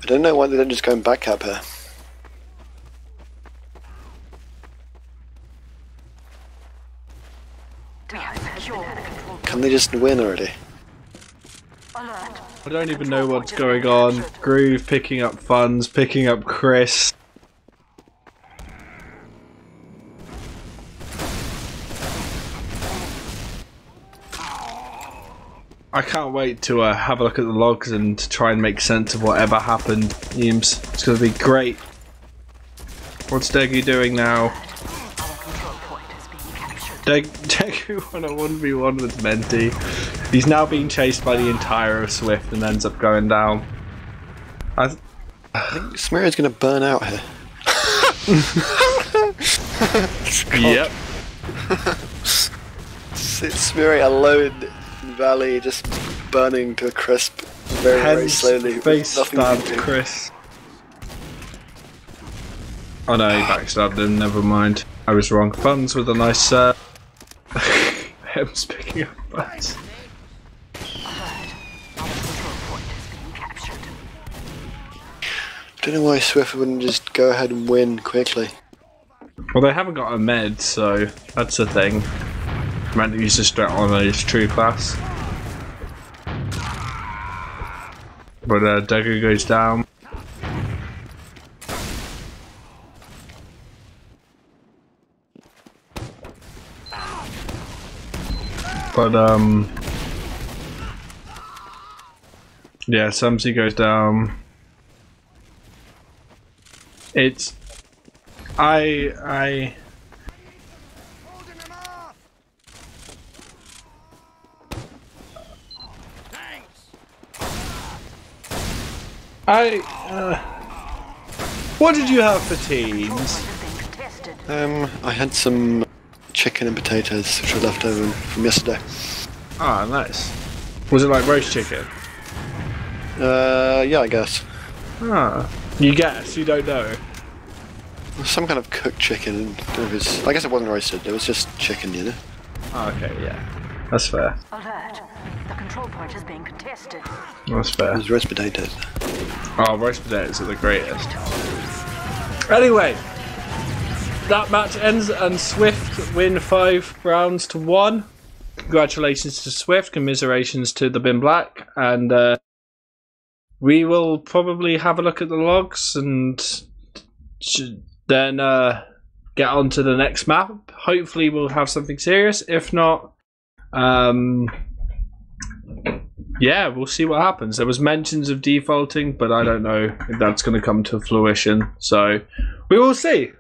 I don't know why they don't just go back up here. Can they just win already? I don't even know what's going on. Groove picking up Funds, picking up Chris. I can't wait to have a look at the logs and to try and make sense of whatever happened, Eames. It's going to be great. What's Degu doing now? Degu won a 1v1 with Menti. He's now being chased by the entire of Swift and ends up going down. I think Smearay's going to burn out here. Yep. It's Smearay alone. Valley just burning to a crisp very slowly. Face stabbed Chris. Oh no, he backstabbed him, never mind. I was wrong. Funds with a nice Hem's picking up Funds. I don't know why Swift wouldn't just go ahead and win quickly. Well, they haven't got a med, so that's the thing. Meant to use the strat on his true class. But Degu goes down. But yeah, Samsy goes down. It's I what did you have for teams? I had some chicken and potatoes which were left over from yesterday. Ah, nice. Was it like roast chicken? Yeah, I guess. Ah, you guess, you don't know. Some kind of cooked chicken. I guess it wasn't roasted. It was just chicken, you know. Oh, okay, yeah, that's fair. Alert. The control point is being contested. That's It fair. was roast potatoes. Oh, roast potatoes are the greatest. Anyway, that match ends and Swift win 5 rounds to 1. Congratulations to Swift, commiserations to the Bin Black, and we will probably have a look at the logs and then get on to the next map. Hopefully we'll have something serious. If not, yeah, we'll see what happens. There was mentions of defaulting, but I don't know if that's going to come to fruition. So we will see.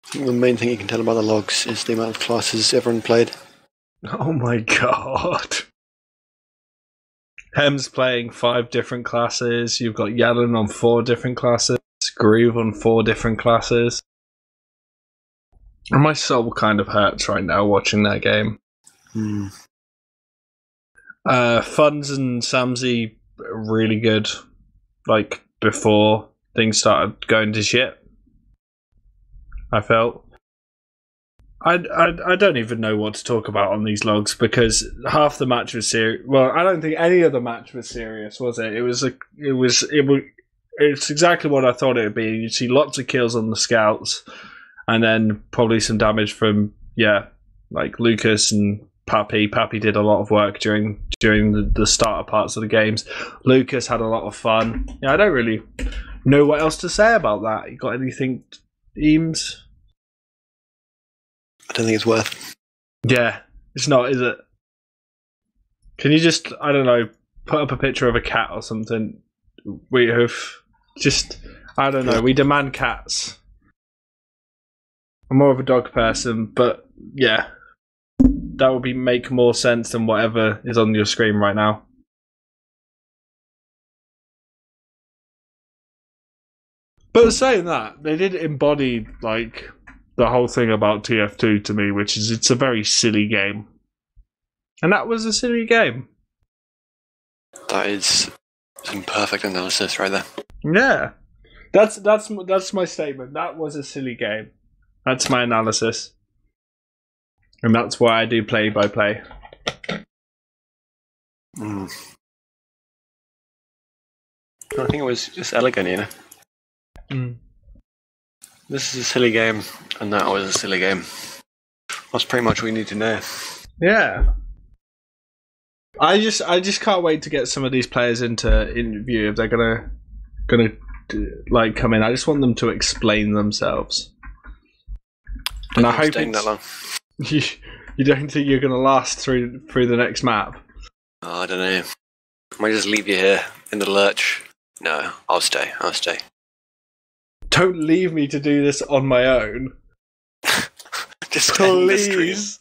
I think the main thing you can tell about the logs is the amount of classes everyone played. Oh my god. Hem's playing 5 different classes. You've got Yellen on 4 different classes. Groove on 4 different classes. And my soul kind of hurts right now watching that game. Funds and Samsy really good. Like before things started going to shit. I felt. I don't even know what to talk about on these logs because half the match was serious. Well, I don't think any of the match was serious, was it? It's exactly what I thought it would be. You'd see lots of kills on the scouts, and then probably some damage from like Lucas and Pappy. Pappy did a lot of work during the starter parts of the games. Lucas had a lot of fun. Yeah, I don't really know what else to say about that. You got anything, Eames? I don't think it's worth. Yeah, it's not, is it? Can you just, I don't know, put up a picture of a cat or something? We have just, I don't know, we demand cats. I'm more of a dog person, but yeah, that would make more sense than whatever is on your screen right now. But saying that, they did embody, like, the whole thing about TF2 to me, which is it's a very silly game. And that was a silly game. That is some perfect analysis right there. Yeah. That's my statement. That was a silly game. That's my analysis. And that's why I do play by play. I think it was just elegant, you know. This is a silly game, and that was a silly game. That's pretty much what we need to know. Yeah. I just can't wait to get some of these players into interview if they're gonna like come in. I just want them to explain themselves. And I hope staying that long. You don't think you're gonna last through the next map? Oh, I don't know. I might just leave you here in the lurch. No, I'll stay. Don't leave me to do this on my own. Just please.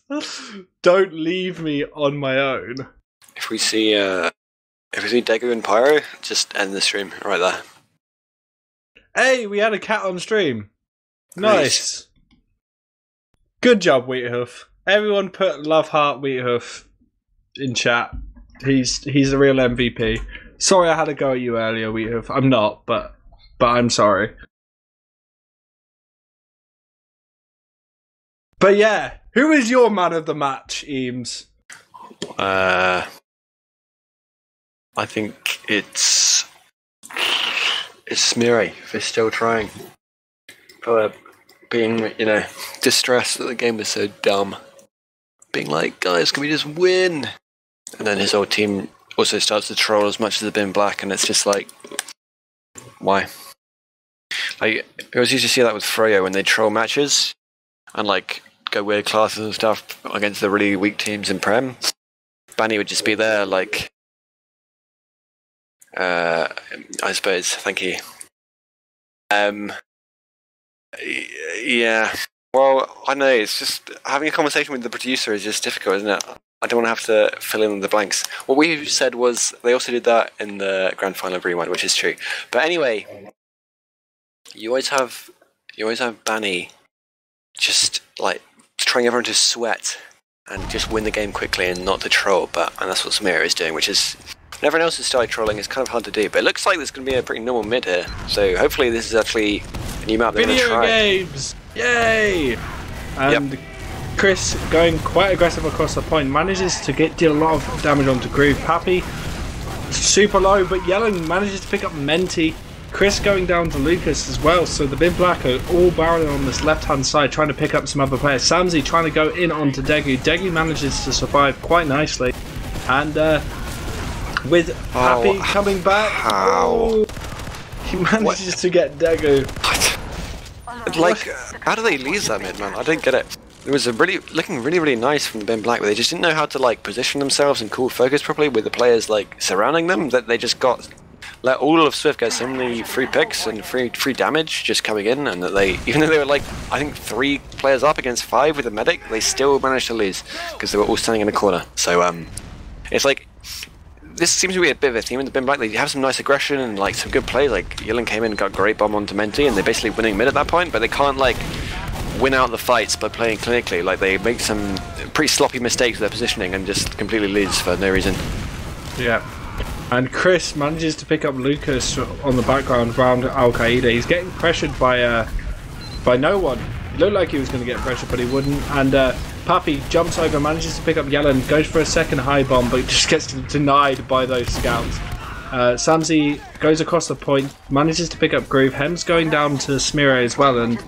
Don't leave me on my own. If we see Degu and Pyro, just end the stream right there. Hey, we had a cat on stream. Nice. Good job, Wiethoofd. Everyone put love heart Wiethoofd in chat. He's the real MVP. Sorry I had to go at you earlier, Wiethoofd. I'm not, but I'm sorry. But yeah, who is your man of the match, Eames? I think it's Smeary for still trying. For being, distressed that the game was so dumb. Being like, guys, can we just win? And then his whole team also starts to troll as much as the bin black, and it's just like, why? Like, I always used to see that with Froyo when they troll matches and like go weird classes and stuff against the really weak teams in Prem. Banny would just be there, like, I suppose. Thank you. Yeah. Well, I know, it's just having a conversation with the producer is just difficult, isn't it? I don't want to have to fill in the blanks. What we said was they also did that in the grand final of Rewind, which is true. But anyway, you always have Banny just like trying everyone to sweat and just win the game quickly and not to troll. And that's what Samira is doing, which is when everyone else has started trolling, it's kind of hard to do. But it looks like there's going to be a pretty normal mid here. So hopefully this is actually a new map they're going to try. Video games! Yay! And yep. Chris going quite aggressive across the point, manages to deal a lot of damage onto Groove. Pappy super low, but Yellen manages to pick up Menti. Chris going down to Lucas as well, so the Bin Black are all barreling on this left hand side trying to pick up some other players. Samzy trying to go in onto Degu. Degu manages to survive quite nicely, and with Pappy coming back, he manages to get Degu. Like, how do they lose that mid, man? I don't get it. It was looking really nice from the Ben Black, but they just didn't know how to like position themselves and call focus properly with the players like surrounding them. That they just let all of Swift get so many free picks and free damage just coming in, and that they, even though they were like I think 3 players up against 5 with a medic, they still managed to lose because they were all standing in a corner. So it's like, this seems to be a bit of a theme in the Bin Black. They have some nice aggression and like some good plays. Like Yilin came in and got a great bomb onto Menti, and they're basically winning mid at that point, but they can't like win out the fights by playing clinically. Like they make some pretty sloppy mistakes with their positioning and just completely lose for no reason. Yeah. And Chris manages to pick up Lucas on the background around Al Qaeda. He's getting pressured by no one. It looked like he was going to get pressured, but he wouldn't. And Pappy jumps over, manages to pick up Yellen, goes for a second high bomb, but just gets denied by those scouts. Samzy goes across the point, manages to pick up Groove. Hem's going down to Smiro as well, and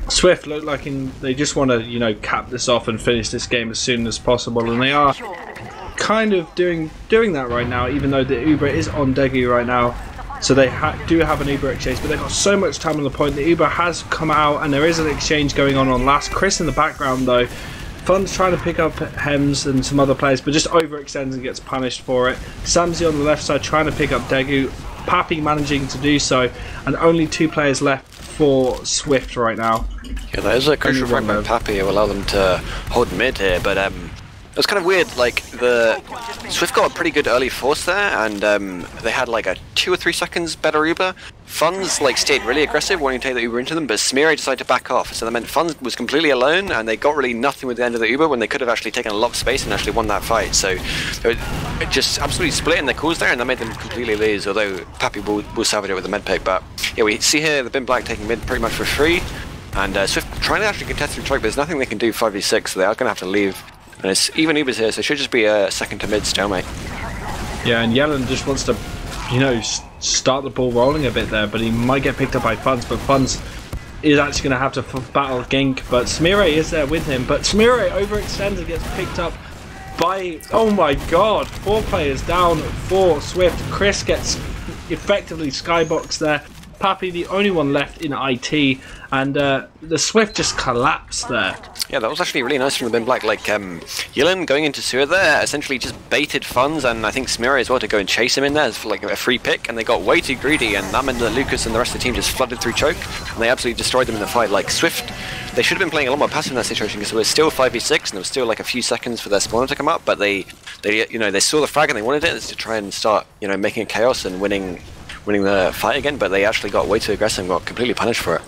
Swift look like they just want to, cap this off and finish this game as soon as possible, and they are kind of doing that right now, even though the Uber is on Degu right now. So they do have an Uber exchange, but they've got so much time on the point. The Uber has come out, and there is an exchange going on last. Chris in the background, though. Fun's trying to pick up Hems and some other players, but just overextends and gets punished for it. Samzy on the left side trying to pick up Degu. Pappy managing to do so, and only 2 players left for Swift right now. Yeah, that is a crucial frag by Pappy who will allow them to hold mid here, but it was kind of weird. Like the Swift got a pretty good early force there, and they had like a 2 or 3 seconds better Uber. Fun's like stayed really aggressive, wanting to take the Uber into them, but Smiro decided to back off. So that meant Fun was completely alone, and they got really nothing with the end of the Uber when they could have actually taken a lot of space and actually won that fight. So it just absolutely split in their calls there, and that made them completely lose. Although Pappy will salvage it with the med pick, but yeah, we see here the Bin Black taking mid pretty much for free, and Swift trying to actually contest the choke, but there's nothing they can do 5v6, so they are going to have to leave. And it's even Uber's here, so it should just be a second to mid stalemate. Yeah, and Yellen just wants to, start the ball rolling a bit there, but he might get picked up by Funds, but Funds is actually going to have to battle Gink, but Smire is there with him, but Smire overextends and gets picked up by, oh my god, 4 players down for Swift. Chris gets effectively skyboxed there. Pappy the only one left in IT, and the Swift just collapsed there. Yeah, that was actually really nice from the Bin Black. Like, Yilin going into sewer there essentially just baited Funds, and I think Smiro as well, to go and chase him in there for like a free pick, and they got way too greedy, and that meant that Lucas and the rest of the team just flooded through choke, and they absolutely destroyed them in the fight. Like, Swift, they should have been playing a lot more passive in that situation, because it was still 5v6, and there was still like a few seconds for their spawner to come up, but they saw the frag and they wanted it to try and start, making a chaos and winning the fight again, but they actually got way too aggressive and got completely punished for it.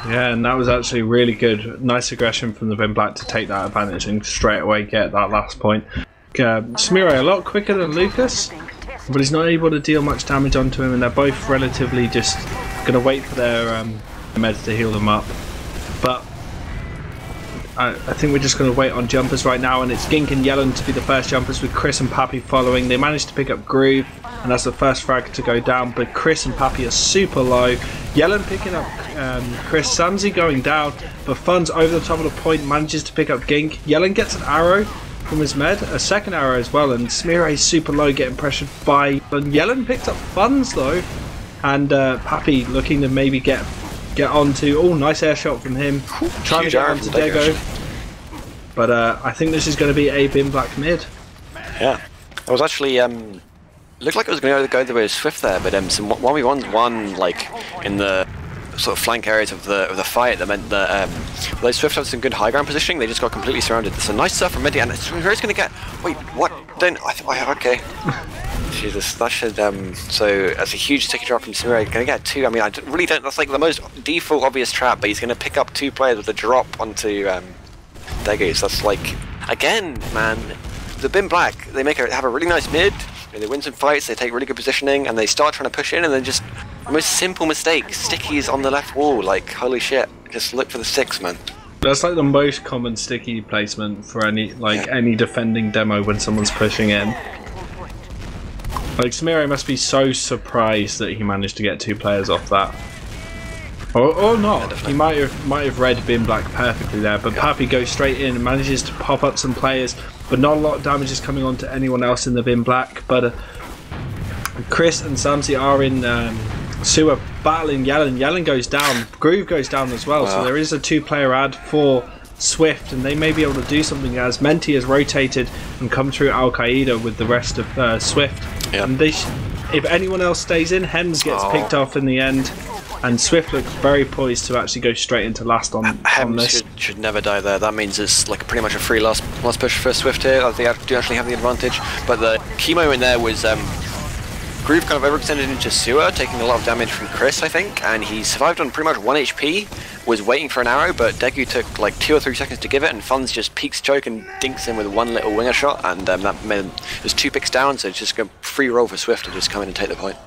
Yeah, and that was actually really good. Nice aggression from the Bin Black to take that advantage and straight away get that last point. Smiro a lot quicker than Lucas, but he's not able to deal much damage onto him, and they're both relatively just going to wait for their meds to heal them up. But I think we're just going to wait on jumpers right now, and it's Gink and Yellen to be the first jumpers, with Chris and Pappy following. They managed to pick up Groove, and that's the first frag to go down, but Chris and Pappy are super low. Yellen picking up Chris. Samzy going down, but Fun's over the top of the point, manages to pick up Gink. Yellen gets an arrow, from his med, a second arrow as well, and Smire's super low, getting pressured by Yellen. Picked up funds though, and Pappy looking to maybe get onto. Oh, nice air shot from him, trying to get onto Dego. But I think this is going to be a Bin Black mid. Yeah, I was actually looked like it was going to go the way of Swift there, but some 1v1s won like in the sort of flank areas of the fight. That meant that though Swift had some good high ground positioning, they just got completely surrounded. So nice stuff from Minty, and Smire's going to get. Wait, what? Don't. Okay. Jesus, that should. So that's a huge sticky drop from Smire. Going to get 2. I mean, really don't. That's like the most default obvious trap, but he's going to pick up 2 players with a drop onto Dego. So that's like, again, man. The Bin Black, they have a really nice mid. They win some fights, they take really good positioning, and they start trying to push in, and then just the most simple mistake, stickies on the left wall. Like, holy shit, just look for the 6, man. That's like the most common sticky placement for any any defending demo when someone's pushing in. Like, Smire must be so surprised that he managed to get 2 players off that. Or not. He might have read Bin Black perfectly there, but Pappy goes straight in and manages to pop up some players, but not a lot of damage is coming on to anyone else in the Bin Black. But Chris and Samsy are in sewer battling Yellen. Yellen goes down, Groove goes down as well, so there is a 2-player ad for Swift, and they may be able to do something as Menti has rotated and come through Al Qaeda with the rest of Swift. Yep. And if anyone else stays in, Hems gets picked off in the end. And Swift looks very poised to actually go straight into last on this. Should never die there. That means it's like pretty much a free last push for Swift here. I think I do actually have the advantage. But the chemo in there was Groove kind of overextended into sewer, taking a lot of damage from Chris, I think. And he survived on pretty much 1 HP, was waiting for an arrow, but Degu took like 2 or 3 seconds to give it, and Funds just peeks choke and dinks him with 1 little winger shot. And that meant it was 2 picks down, so it's just a free roll for Swift to just come in and take the point.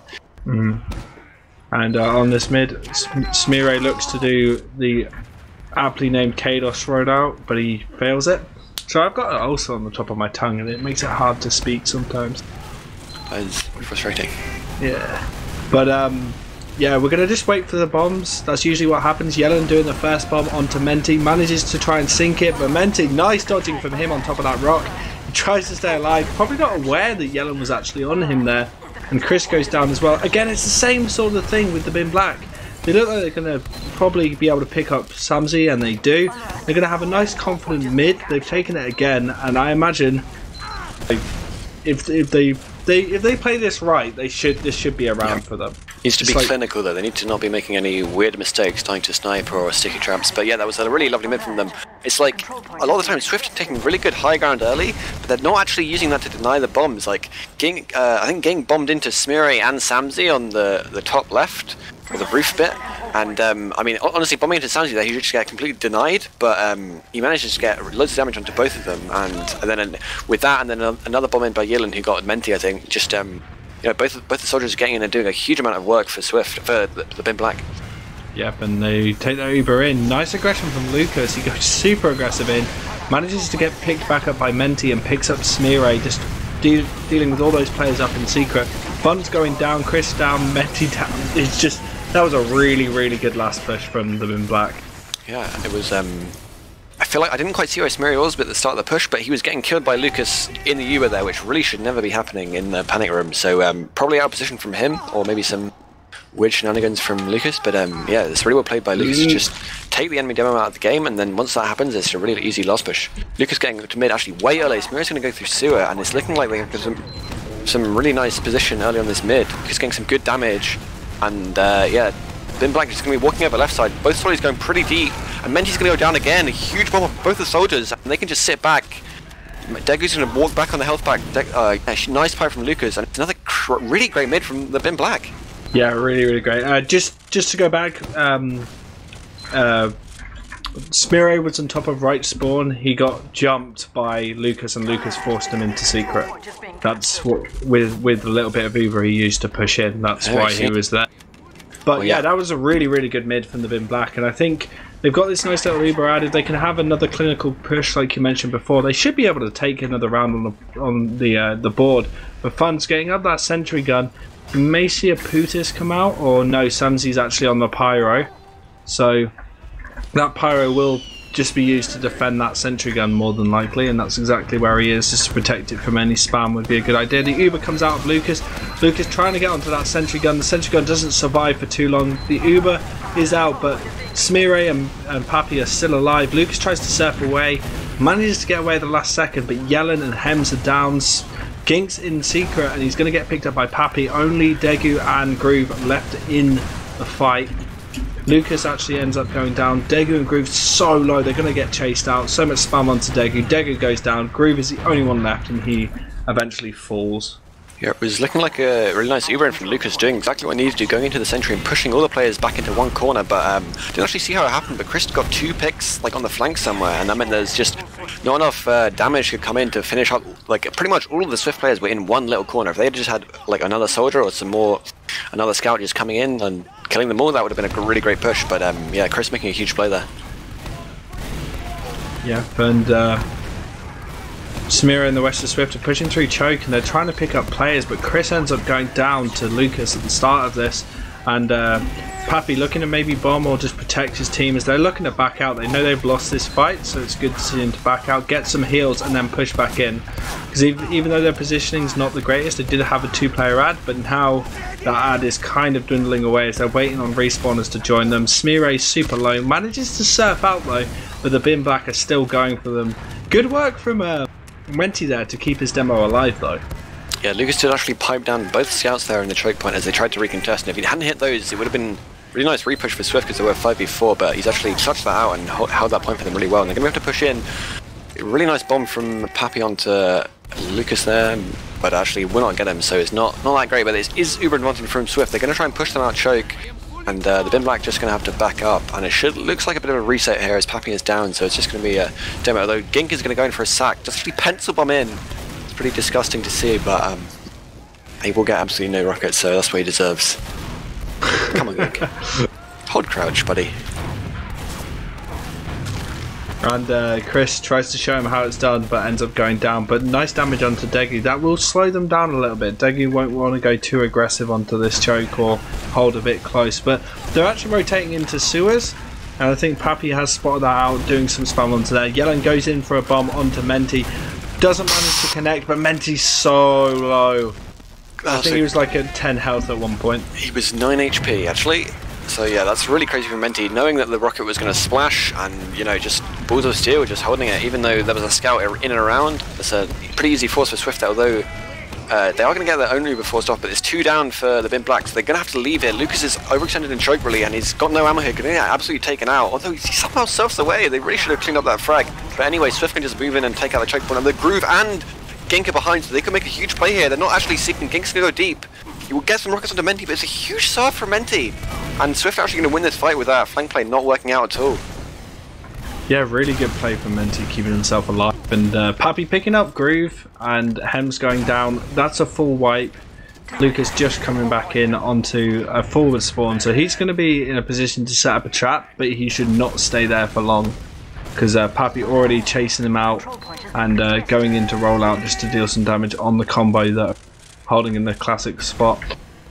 And on this mid, Smire looks to do the aptly named Kados rollout, but he fails it. So I've got an ulcer on the top of my tongue, and it makes it hard to speak sometimes. That is frustrating. Yeah. But yeah, we're going to just wait for the bombs. That's usually what happens. Yellen doing the first bomb onto Menti, manages to try and sink it, but Menti, nice dodging from him on top of that rock. He tries to stay alive, probably not aware that Yellen was actually on him there. And Chris goes down as well. Again, it's the same sort of thing with the Bin Black. They look like they're going to probably be able to pick up Samsy, and they do. They're going to have a nice confident mid. They've taken it again, and I imagine if they play this right, this should be around for them. Needs to be clinical though. They need to not be making any weird mistakes trying to snipe or sticky traps. But yeah, that was a really lovely mid from them. It's like a lot of the time Swift are taking really good high ground early, but they're not actually using that to deny the bombs. Like I think getting bombed into Smire and Samsy on the top left or the roof bit. And I mean, honestly, bombing into Samsy there, he just get completely denied. But he manages to get loads of damage onto both of them. And then with that, and then another bomb in by Yellen, who got Menti, I think, just you know, both the soldiers are getting in and doing a huge amount of work for Swift, for the Bin Black. Yep, and they take their Uber in. Nice aggression from Lucas. He goes super aggressive in, manages to get picked back up by Menti and picks up Smire, just dealing with all those players up in secret. Fun's going down, Chris down, Menti down. It's just, that was a really, really good last push from the Bin Black. Yeah, it was. I feel like I didn't quite see where Smire was at the start of the push, but he was getting killed by Lucas in the Uber there, which really should never be happening in the panic room. So probably out of position from him, or maybe some weird shenanigans from Lucas. But yeah, it's really well played by Lucas. Just take the enemy demo out of the game, and then once that happens, it's a really easy last push. Lucas getting to mid actually way early. Smire's going to go through sewer, and it's looking like they have some really nice position early on this mid. He's getting some good damage, and yeah. Bin Black is going to be walking over left side. Both soldiers going pretty deep, and Menti's going to go down again. A huge bomb off both the soldiers, and they can just sit back. Degu's going to walk back on the health pack. Nice pipe from Lucas, and it's another really great mid from the Bin Black. Yeah, really, really great. Just to go back, Smire was on top of right spawn. He got jumped by Lucas, and Lucas forced him into secret. That's what, with a little bit of Uber he used to push in. That's why he was there. But yeah, that was a really, really good mid from the Bin Black, and I think they've got this nice little Uber added. They can have another clinical push, like you mentioned before. They should be able to take another round on the board. But Fun's getting up that sentry gun. You may see a Putis come out, or no, Samsy's actually on the pyro. So that pyro will just be used to defend that sentry gun more than likely, and that's exactly where he is. Just to protect it from any spam would be a good idea. The Uber comes out of Lucas. Lucas trying to get onto that sentry gun. The sentry gun doesn't survive for too long. The Uber is out, but Smeary and Pappy are still alive. Lucas tries to surf away, manages to get away at the last second, but Yellen and Hems are down. Gink's in secret, and he's going to get picked up by Pappy. Only Degu and Groove left in the fight. Lucas actually ends up going down. Degu and Groove so low, they're going to get chased out. So much spam onto Degu. Degu goes down. Groove is the only one left, and he eventually falls. Yeah, it was looking like a really nice Uber from Lucas, doing exactly what he needed to do, going into the sentry and pushing all the players back into one corner, but didn't actually see how it happened, but Chris got 2 picks like on the flank somewhere, and that meant there's just not enough damage could come in to finish up. Like, pretty much all of the Swift players were in one little corner. If they had just had like another soldier or another scout just coming in and killing them all, that would have been a really great push, but yeah, Chris making a huge play there. Yeah, and Smear and the Western Swift are pushing through choke, and they're trying to pick up players, but Chris ends up going down to Lucas at the start of this, and Pappy looking to maybe bomb or just protect his team as they're looking to back out. They know they've lost this fight, so it's good to see him to back out, get some heals, and then push back in. Because even though their positioning's not the greatest, they did have a 2-player ad, but now that ad is kind of dwindling away as they're waiting on respawners to join them. Smear super low, manages to surf out though, but the Bin Black are still going for them. Good work from Wenty there to keep his demo alive though. Yeah, Lucas did actually pipe down both scouts there in the choke point as they tried to recontest, and if he hadn't hit those, it would have been a really nice repush for Swift because they were 5v4, but he's actually touched that out and held that point for them really well, and they're going to have to push in. A really nice bomb from Pappy onto Lucas there, but actually will not get him, so it's not that great, but it is uber advantage from Swift. They're going to try and push them out choke, and the Bin Black just going to have to back up, and it looks like a bit of a reset here as Pappy is down, so it's just going to be a demo, although Gink is going to go in for a sack, just actually pencil bomb in. It's pretty disgusting to see, but he will get absolutely no rockets, so that's what he deserves. Come on, Gink. Hold crouch, buddy. And Chris tries to show him how it's done, but ends up going down. But nice damage onto Degu. That will slow them down a little bit. Degu won't want to go too aggressive onto this choke or hold a bit close. But they're actually rotating into sewers. And I think Pappy has spotted that out, doing some spam onto there. Yellen goes in for a bomb onto Menti. Doesn't manage to connect, but Menti's so low. I think he was like at 10 health at one point. He was 9 HP actually. So yeah, that's really crazy for Menti, knowing that the rocket was going to splash and, you know, just balls of steel, just holding it, even though there was a scout in and around. It's a pretty easy force for Swift, although they are going to get their own Uber forced off, but it's 2 down for the Bin Black, so they're going to have to leave it. Lucas is overextended in choke really, and he's got no ammo here, going to get absolutely taken out, although he somehow surfs away. They really should have cleaned up that frag. But anyway, Swift can just move in and take out the choke point, and the Groove and Gink are behind, so they can make a huge play here. They're not actually seeking. Gink's going to go deep. He will get some rockets onto Menti, but it's a huge surf for Menti. And Swift are actually going to win this fight with that flank play not working out at all. Yeah, really good play from Menti, keeping himself alive. And Pappy picking up Groove and Hems going down. That's a full wipe. Lucas just coming back in onto a forward spawn. So he's going to be in a position to set up a trap, but he should not stay there for long. Because Pappy already chasing him out and going into rollout just to deal some damage on the combo that holding in the classic spot.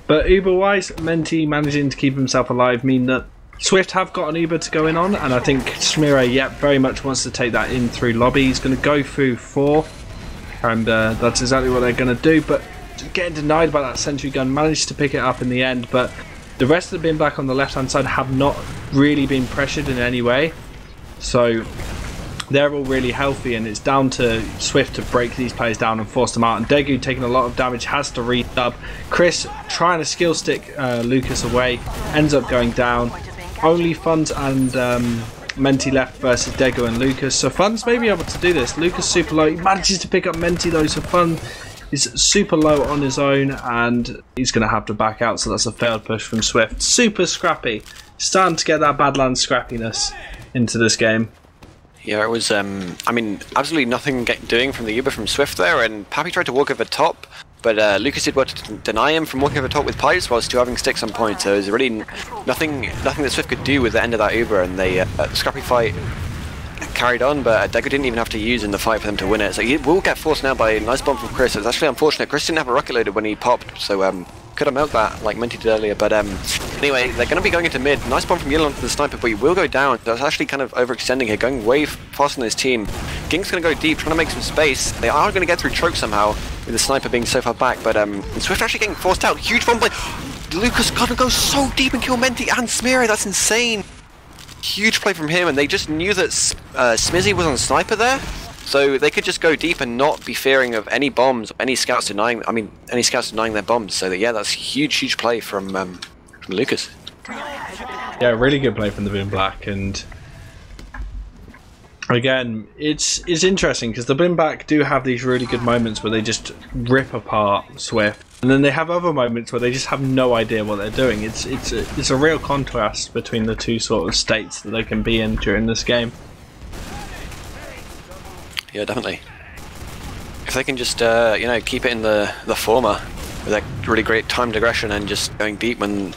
But Uber-wise, Menti managing to keep himself alive mean that Swift have got an Uber to go in on, and I think Smire, yeah, very much wants to take that in through lobby. He's going to go through 4, and that's exactly what they're going to do, but getting denied by that sentry gun, managed to pick it up in the end, but the rest of the Bin Black on the left-hand side have not really been pressured in any way, so they're all really healthy, and it's down to Swift to break these players down and force them out. And Degu, taking a lot of damage, has to re-dub. Chris trying to skill stick Lucas away, ends up going down. Only Funds and Menti left versus Degu and Lucas. So Funds may be able to do this. Lucas super low. He manages to pick up Menti though, so Fun is super low on his own, and he's going to have to back out. So that's a failed push from Swift. Super scrappy. Starting to get that Badlands scrappiness into this game. Yeah, it was, I mean, absolutely nothing doing from the Uber from Swift there, and Pappy tried to walk over top, but Lucas did what to deny him from walking over top with pipes while still having sticks on point, so it was really nothing that Swift could do with the end of that Uber, and the scrappy fight carried on, but Degu didn't even have to use in the fight for them to win it, so he will get forced now by a nice bomb from Chris. It's actually unfortunate. Chris didn't have a rocket loaded when he popped, so could have milked that like Menti did earlier, but anyway, they're going to be going into mid. Nice bomb from Yellow onto the sniper, but he will go down. That's actually kind of overextending here, going way faster than his team. Gink's going to go deep, trying to make some space. They are going to get through choke somehow, with the sniper being so far back, but Swift actually getting forced out. Huge bomb play. Lucas got to go so deep and kill Menti and Smeary. That's insane. Huge play from him, and they just knew that Smizzy was on sniper there, so they could just go deep and not be fearing of any bombs, any scouts denying. I mean, any scouts denying their bombs. So that, yeah, that's huge play from Lucas. Yeah, really good play from the Bin Black, and again, it's interesting because the Bin Black do have these really good moments where they just rip apart Swift. And then they have other moments where they just have no idea what they're doing. It's a real contrast between the two sort of states that they can be in during this game. Yeah, definitely. If they can just you know, keep it in the former with that really great timed aggression and just going deep when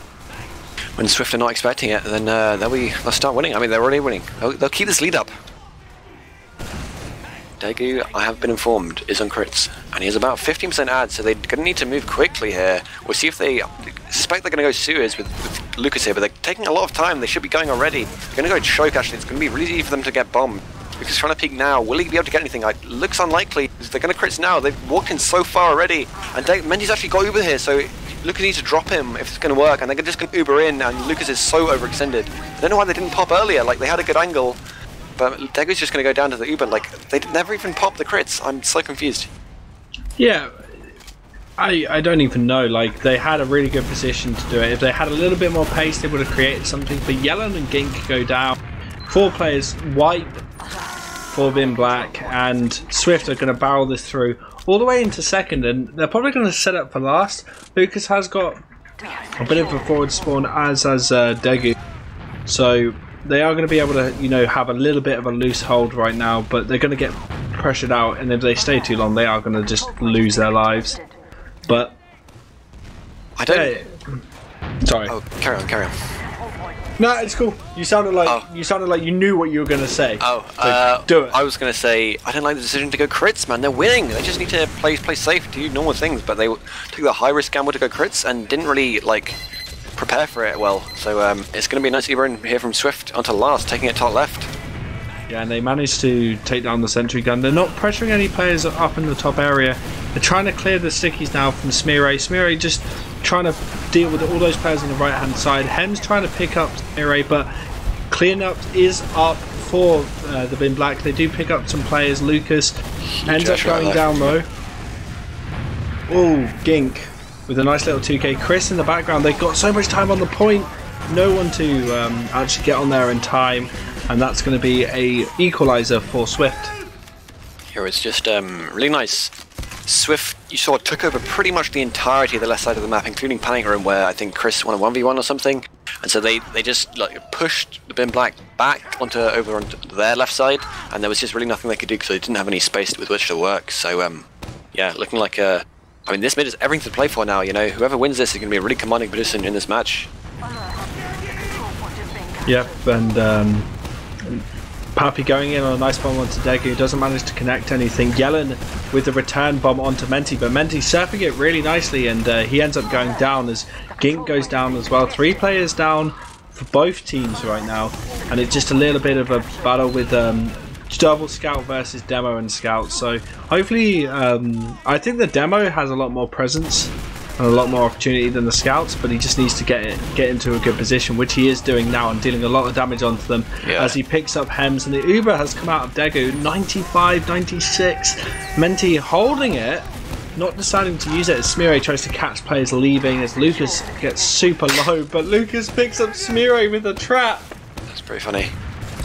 Swift are not expecting it, then they'll start winning. I mean, they're already winning. They'll keep this lead up. Daegu, I have been informed, is on crits, and he has about 15% add, so they're going to need to move quickly here. We'll see if they suspect they're going to go sewers with Lucas here, but they're taking a lot of time. They should be going already. They're going to go choke, actually. It's going to be really easy for them to get bombed. Lucas trying to peek now. Will he be able to get anything? Looks unlikely. They're going to crits now. They've walked in so far already, and Menti's actually got Uber here, so Lucas needs to drop him if it's going to work, and they're just going to Uber in, and Lucas is so overextended. I don't know why they didn't pop earlier. Like, they had a good angle. But Dagu's just going to go down to the Uber, like, they never even popped the crits. I'm so confused. Yeah, I don't even know. Like, they had a really good position to do it. If they had a little bit more pace, they would have created something. But Yellen and Gink go down. 4 players wipe for Bin Black, and Swift are going to barrel this through all the way into second, and they're probably going to set up for last. Lucas has got a bit of a forward spawn, as has Daegu. So they are going to be able to, you know, have a little bit of a loose hold right now, but they're going to get pressured out, and if they stay too long, they are going to just lose their lives. But I don't. Yeah, sorry. Oh, carry on. No, it's cool. You sounded like you knew what you were going to say. Oh, so do it. I was going to say I don't like the decision to go crits, man. They're winning. They just need to play safe, do normal things, but they took the high risk gamble to go crits and didn't really like prepare for it well, so it's going to be a nice run here from Swift onto last, taking it top left. Yeah, and they managed to take down the sentry gun. They're not pressuring any players up in the top area. They're trying to clear the stickies now from Smeary. Smeary just trying to deal with all those players on the right hand side. Hem's trying to pick up Smeary, but cleanup is up for the Bin Black. They do pick up some players. Lucas ends up going down though. Oh, Gink with a nice little 2k. Chris in the background. They've got so much time on the point. No one to actually get on there in time, and that's going to be a equalizer for Swift. Here it's just really nice. Swift, you saw, took over pretty much the entirety of the left side of the map, including Panic Room, where I think Chris won a 1v1 or something. And so they just like pushed the Bin Black back over onto their left side, and there was just really nothing they could do because they didn't have any space with which to work. So yeah, looking like a. I mean, this mid is everything to play for now. You know, whoever wins this is going to be a really commanding position in this match. Yep, and Pappy going in on a nice bomb onto Daegu, doesn't manage to connect anything. Yellen with the return bomb onto Menti, but Menti surfing it really nicely, and he ends up going down as Gink goes down as well. 3 players down for both teams right now, and it's just a little bit of a battle with double scout versus demo and scout. So hopefully, I think the demo has a lot more presence and a lot more opportunity than the scouts, but he just needs to get into a good position, which he is doing now and dealing a lot of damage onto them as he picks up Hems, and the Uber has come out of Daegu. 95, 96. Menti holding it, not deciding to use it as Smeary tries to catch players leaving as Lucas gets super low, but Lucas picks up Smeary with a trap. That's pretty funny.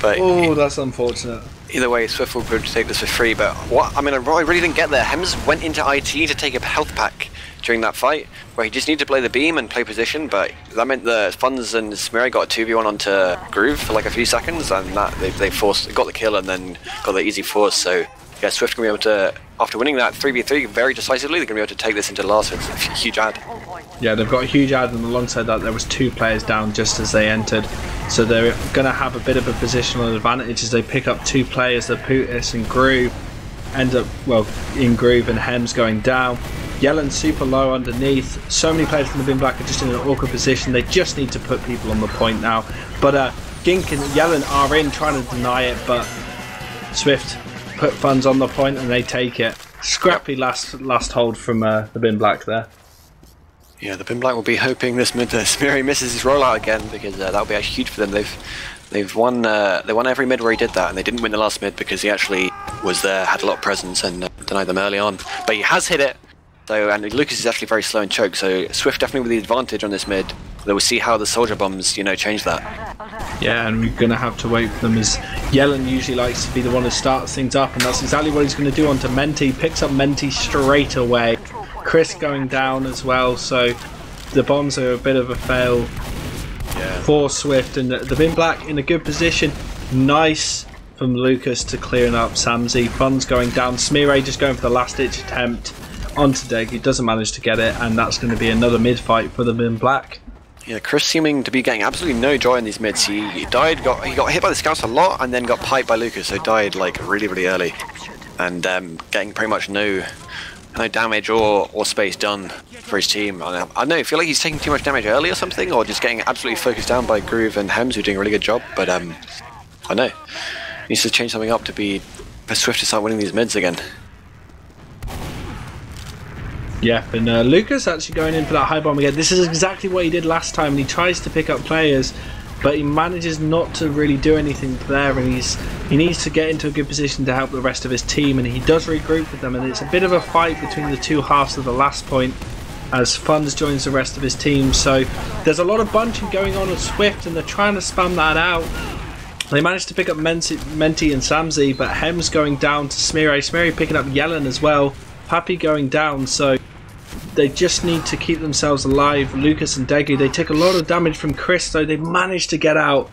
But oh, that's unfortunate. Either way, Swift will be able to take this for free, but what I mean, I really didn't get there. Hems went into IT to take a health pack during that fight, where he just needed to play the beam and play position, but that meant the Funds and Smeary got a 2v1 onto Groove for like a few seconds, and that they got the kill and then got the easy force. So yeah, Swift can be able to, after winning that 3v3 very decisively, they're going to be able to take this into last with a huge ad. Yeah, they've got a huge ad, and alongside that there was 2 players down just as they entered, so they're going to have a bit of a positional advantage as they pick up 2 players. The Putis and Groove end up, well, in Groove, and Hems going down. Yellen's super low underneath. So many players from the Bin Black are just in an awkward position. They just need to put people on the point now. But Gink and Yellen are in trying to deny it, but Swift put funds on the point and they take it. Scrappy last hold from the Bin Black there. Yeah, the Bin Black will be hoping this mid Smeary misses his rollout again, because that will be actually huge for them. They've won they won every mid where he did that, and they didn't win the last mid because he actually was there, had a lot of presence, and denied them early on. But he has hit it. So, and Lucas is actually very slow and choke, so Swift definitely with the advantage on this mid. They will see how the soldier bombs, change that. Yeah, and we're going to have to wait for them, as Yellen usually likes to be the one who starts things up, and that's exactly what he's going to do onto Menti. Picks up Menti straight away. Chris going down as well, so the bombs are a bit of a fail for Swift, and the Bin Black in a good position. Nice from Lucas to clearing up Samzy. Funds going down. Smeary just going for the last ditch attempt onto Deg. He doesn't manage to get it, and that's going to be another mid fight for the Bin Black. Yeah, Chris seeming to be getting absolutely no joy in these mids. He got hit by the scouts a lot, and then got piped by Lucas, so died like really early, and getting pretty much no damage or space done for his team. I don't know, I feel like he's taking too much damage early or something, or just getting absolutely focused down by Groove and Hems, who are doing a really good job. But I don't know, he needs to change something up for Swift to start winning these mids again. Yeah, and Lucas actually going in for that high bomb again. This is exactly what he did last time, and he tries to pick up players, but he manages not to really do anything there, and he needs to get into a good position to help the rest of his team, and he does regroup with them, and it's a bit of a fight between the two halves of the last point as Funds joins the rest of his team. So there's a lot of bunching going on with Swift, and they're trying to spam that out. They managed to pick up Menti and Samzy, but Hems going down to Smeary. Smeary picking up Yellen as well. Pappy going down, so they just need to keep themselves alive. Lucas and Degu, they take a lot of damage from Chris, though they managed to get out.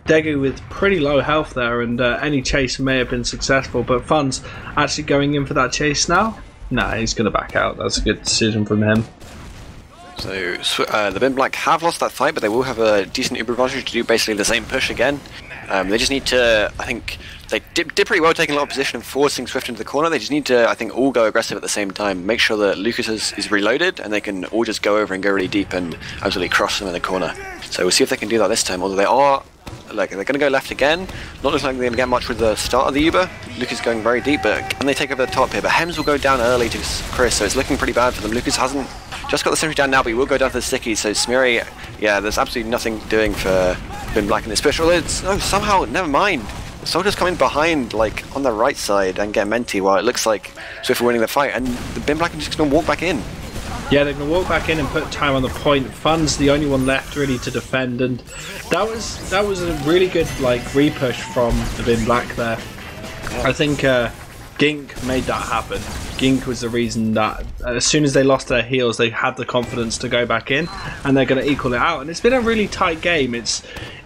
Degu with pretty low health there, and any chase may have been successful, but Funds actually going in for that chase now? Nah, he's going to back out. That's a good decision from him. So the Bin Black have lost that fight, but they will have a decent Uber advantage to do basically the same push again. They just need to, I think, they did pretty well taking a lot of position and forcing Swift into the corner. They just need to, I think, all go aggressive at the same time. Make sure that Lucas is reloaded, and they can all just go over and go really deep and absolutely crush them in the corner. So we'll see if they can do that this time, although they are, they're going to go left again. Not looking like they're going to get much with the start of the Uber. Lucas is going very deep, but can they take over the top here? But Hems will go down early to Chris, so it's looking pretty bad for them. Lucas hasn't just got the sentry down now, but he will go down to the sticky, so Smeary, yeah, there's absolutely nothing doing for Bin Black in this push. Although somehow, never mind. The soldiers come in behind, like, on the right side and get Menti, while it looks like Swift are winning the fight, and the Bin Black are just going to walk back in. Yeah, they're going to walk back in and put time on the point. Fun's the only one left really to defend, and that was a really good repush from the Bin Black there. Yeah. I think Gink made that happen. Gink was the reason that as soon as they lost their heals, they had the confidence to go back in, and they're going to equal it out. And it's been a really tight game. It's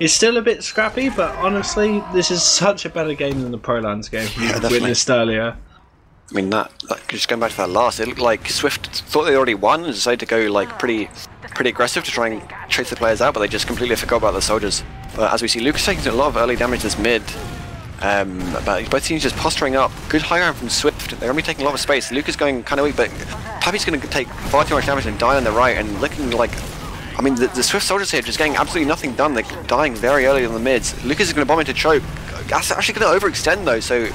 still a bit scrappy, but honestly, this is such a better game than the Prolands game we witnessed earlier. I mean, that just going back to that last, it looked like Swift thought they already won and decided to go pretty aggressive to try and chase the players out, but they just completely forgot about the soldiers. But as we see, Lucas taking a lot of early damage this mid. But both teams just posturing up. Good high ground from Swift. They're going to be taking a lot of space. Lucas going kind of weak, but Pappy's going to take far too much damage and die on the right, and looking like, I mean, the Swift soldiers here just getting absolutely nothing done. They're dying very early on the mids. Lucas is going to bomb into choke. That's actually going to overextend though, so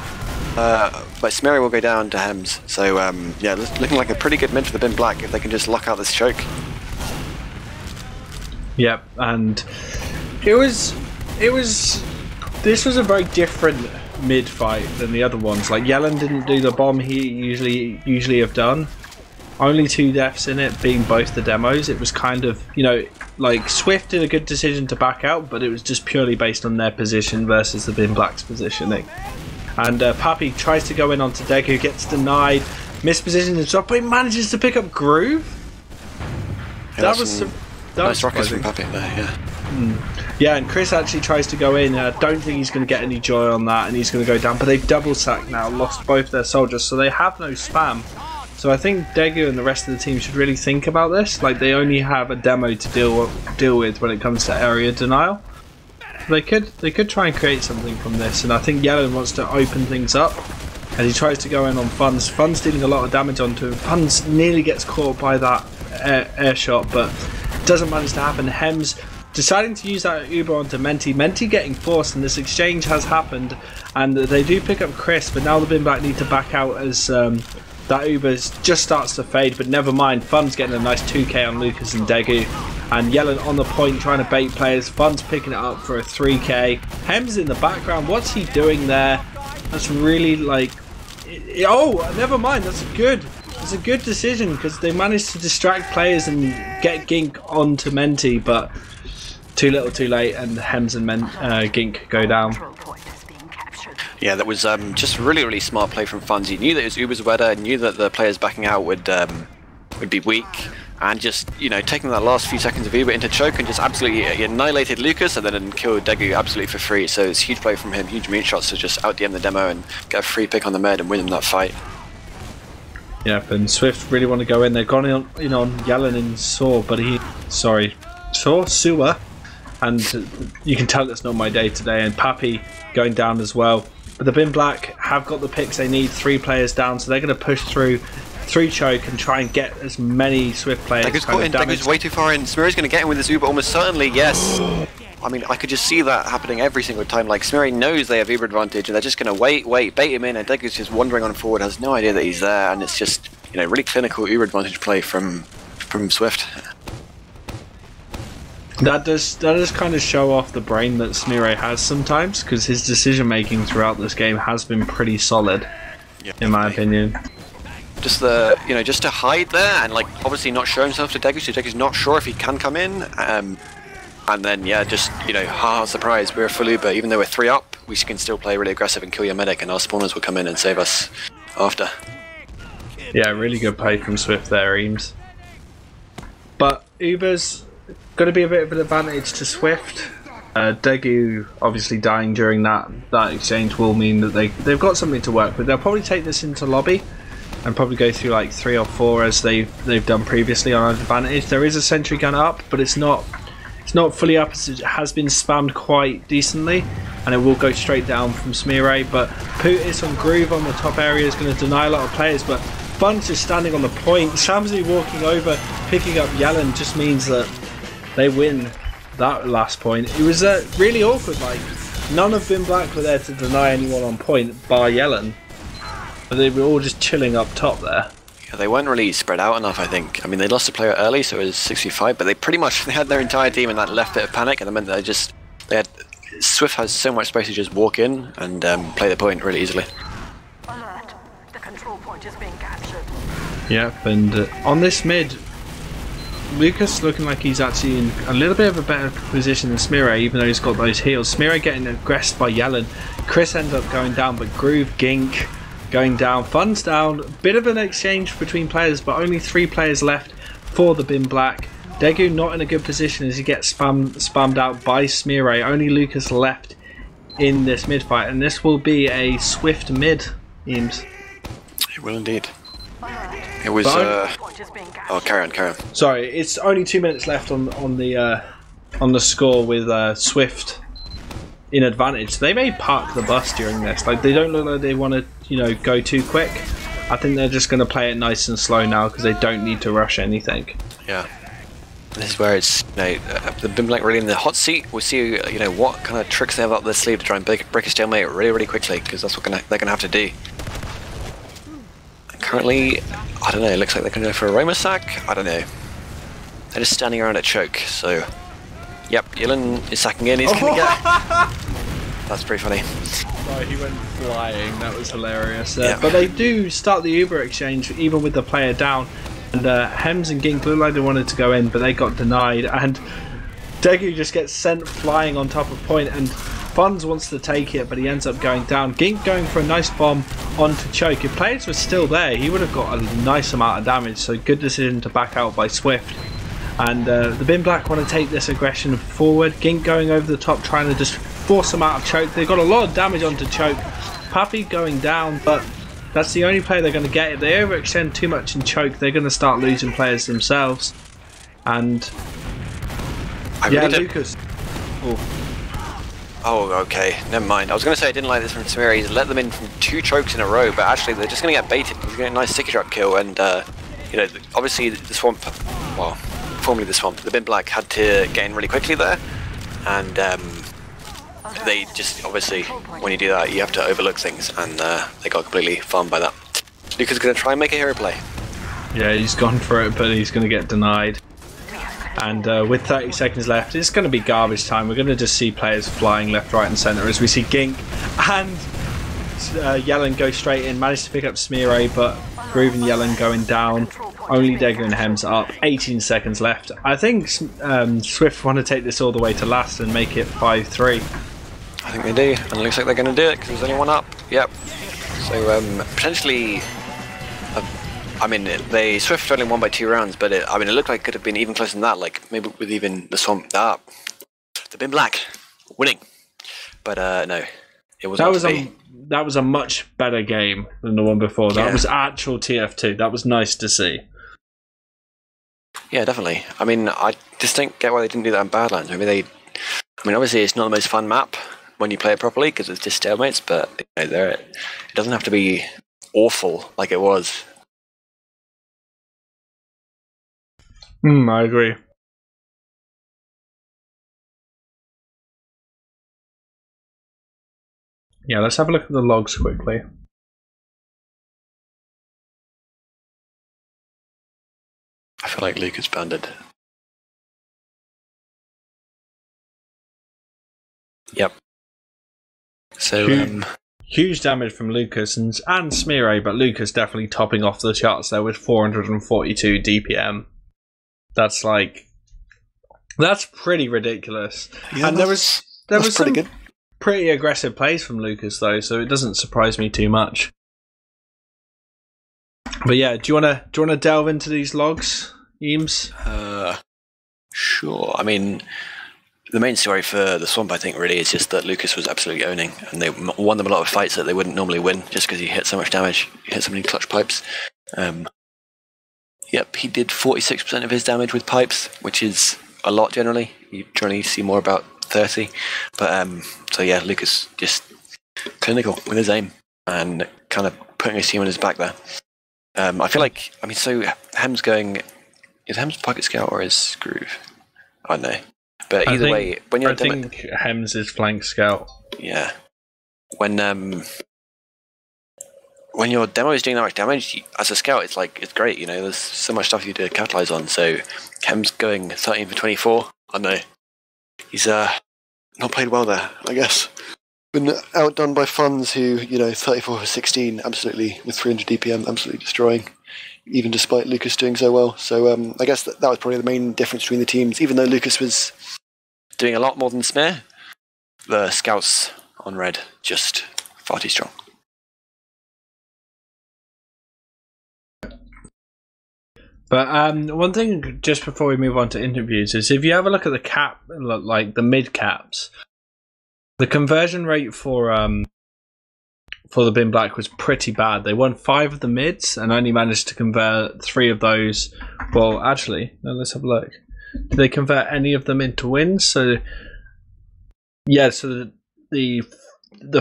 but Smeary will go down to Hems. So yeah, looking like a pretty good mid for the Bin Black if they can just lock out this choke. Yep, and this was a very different mid fight than the other ones. Like, Yellen didn't do the bomb he usually have done. Only 2 deaths in it, being both the demos. It was kind of, Swift did a good decision to back out, but it was just purely based on their position versus the Bin Black's positioning. And Pappy tries to go in onto Degu, gets denied, mispositions himself, but he manages to pick up Groove. Yeah, nice rockets from Pappy there, yeah. Yeah, and Chris actually tries to go in. I don't think he's going to get any joy on that, and he's going to go down. But they've double sacked now, lost both their soldiers, so they have no spam. So I think Degu and the rest of the team should really think about this. Like, they only have a demo to deal with when it comes to area denial. They could try and create something from this, and I think Yellen wants to open things up. and he tries to go in on Funds. Funds dealing a lot of damage onto him. Funds nearly gets caught by that air shot, but doesn't manage to happen. Hems deciding to use that Uber onto Menti. Menti getting forced, and this exchange has happened, and they do pick up Chris, but now the Bin Black need to back out as that Uber just starts to fade, but never mind. Fun's getting a nice 2k on Lucas and Degu, and Yellen on the point trying to bait players. Fun's picking it up for a 3k. Hems in the background, what's he doing there? That's really like... Oh, never mind, that's good. It's a good decision because they managed to distract players and get Gink onto Menti, but too little too late, and Hems and Gink go down. Yeah, that was just really, really smart play from Funds. He knew that his Uber's weather, knew that the players backing out would be weak, and just, you know, taking that last few seconds of Uber into choke and just absolutely annihilated Lucas and then killed Degu absolutely for free. So it's a huge play from him, huge meat shots to just out DM the demo and get a free pick on the med and win him that fight. Yep, and Swift really want to go in. They've gone in on Yellen and Saw, but Sewer, and you can tell it's not my day today. And Pappy going down as well. But the Bin Black have got the picks they need. 3 players down, so they're going to push through choke and try and get as many Swift players. Degu's caught in. Degu's way too far in. Smirry's going to get in with this Uber almost certainly. Yes. I mean, I could just see that happening every single time. Like, Smirry knows they have Uber advantage, and they're just going to wait, bait him in, and Degu's just wandering on forward, has no idea that he's there, and it's just, you know, really clinical Uber advantage play from Swift. That does kind of show off the brain that Smirry has sometimes, because his decision making throughout this game has been pretty solid, in my opinion. Just just to hide there and like obviously not show himself to Degu, so Degu's not sure if he can come in. And then, yeah, just, you know, surprise, we're a full Uber. Even though we're 3 up, we can still play really aggressive and kill your medic, and our spawners will come in and save us after. Yeah, really good play from Swift there, Eames. But Uber's going to be a bit of an advantage to Swift. Degu obviously dying during that exchange will mean that they've got something to work with. They'll probably take this into lobby and probably go through like 3 or 4 as they've done previously on advantage. There is a sentry gun up, but it's not fully up, as it has been spammed quite decently, and it will go straight down from Smirre. But Putis on Groove on the top area is going to deny a lot of players, but Bunch is standing on the point. Samsey walking over, picking up Yellen just means that they win that last point. It was really awkward, like none of Bin Black were there to deny anyone on point bar Yellen, but they were all just chilling up top there. Yeah, they weren't really spread out enough, I think. I mean, they lost a player early, so it was 65, but they pretty much had their entire team in that left bit of panic, and it meant that Swift has so much space to just walk in and play the point really easily. Alert. The control point is being captured. Yep, and on this mid, Lucas looking like he's actually in a little bit of a better position than Smirre, even though he's got those heals. Smirre getting aggressed by Yellen. Chris ends up going down, but Groove, Gink going down, Fun's down. Bit of an exchange between players, but only 3 players left for the Bin Black. Degu not in a good position as he gets spammed out by Smirre. Only Lucas left in this mid fight, and this will be a Swift mid, Eames. It will indeed. It was oh, carry on. Sorry, it's only 2 minutes left on the score with Swift in advantage. They may park the bus during this. Like, they don't look like they want to, you know, go too quick. I think they're just going to play it nice and slow now because they don't need to rush anything. Yeah. This is where it's, you know, the Bin Black really in the hot seat. We'll see, you know, what kind of tricks they have up their sleeve to try and break a stalemate really, really quickly, because that's what they're going to have to do. And currently, I don't know, it looks like they're going to go for a Roma sack. I don't know. They're just standing around at choke, so... Yep, Yellen is sacking in, he's going to get... That's pretty funny. Right, he went flying, that was hilarious. Yeah. But they do start the Uber exchange, even with the player down. And Hems and Gink looked like they wanted to go in, but they got denied. And Degu just gets sent flying on top of point, and Funds wants to take it, but he ends up going down. Gink going for a nice bomb onto choke. If players were still there, he would have got a nice amount of damage, so good decision to back out by Swift. And the Bin Black want to take this aggression forward. Gink going over the top, trying to just force them out of choke. They've got a lot of damage onto choke. Pappy going down, but that's the only player they're going to get. If they overextend too much in choke, they're going to start losing players themselves. And yeah, Lucas. Oh. Oh, okay. Never mind. I was going to say I didn't like this from Samira. He's let them in from 2 chokes in a row, but actually they're just going to get baited. He's getting a nice sticky drop kill, and obviously the swamp. Well, formerly the swamp. The Bin Black had to get in really quickly there, and they just obviously when you do that you have to overlook things, and they got completely farmed by that. Luca's going to try and make a hero play. Yeah, he's gone for it, but he's going to get denied. And with 30 seconds left, it's going to be garbage time. We're going to just see players flying left, right and centre as we see Gink and Yellen go straight in. Managed to pick up Smearay, but Groove and Yellen going down. Only Dagger and Hems up. 18 seconds left. I think Swift want to take this all the way to last and make it 5-3. I think they do, and it looks like they're going to do it because there's only one up. Yep. So potentially... I mean, they Swift only won by 2 rounds, but it looked like it could have been even closer than that, like maybe with even the swamp. The Bin Black winning. But no, it was that was a much better game than the one before. That was actual TF2. That was nice to see. Yeah, definitely. I mean, I just don't get why they didn't do that in Badlands. Maybe obviously it's not the most fun map when you play it properly because it's just stalemates, but it doesn't have to be awful like it was. I agree. Yeah, let's have a look at the logs quickly. I feel like Lucas banded. Yep. So huge damage from Lucas and Smearay, but Lucas definitely topping off the charts there with 442 DPM. That's pretty ridiculous. Yeah, and there was some pretty aggressive plays from Lucas though, so it doesn't surprise me too much. But yeah, do you wanna delve into these logs, Eames? Sure. I mean, the main story for the swamp, I think, really is just that Lucas was absolutely owning, and they won them a lot of fights that they wouldn't normally win just because he hit so much damage. He hit so many clutch pipes. Yep, he did 46% of his damage with pipes, which is a lot generally. You generally see more about 30. But, so yeah, Lucas just clinical with his aim and kind of putting his team on his back there. I feel like, so Hems going... Is Hems Pocket Scout or is Groove? I don't know. But either way, when you're... I think Hems is Flank Scout. Yeah. When your demo is doing that much damage, as a scout, it's great. There's so much stuff you do to capitalize on. So, Hem's going 13 for 24. I know he's not played well there, I guess. Been outdone by Funds, who 34 for 16, absolutely with 300 DPM, absolutely destroying, even despite Lucas doing so well. So, I guess that was probably the main difference between the teams. Even though Lucas was doing a lot more than Smear, the scouts on red just far too strong. But one thing just before we move on to interviews is if you have a look at the cap, like the mid caps, the conversion rate for the Bin Black was pretty bad. They won 5 of the mids and only managed to convert 3 of those. Well, actually, no, let's have a look. Did they convert any of them into wins? So yeah, so the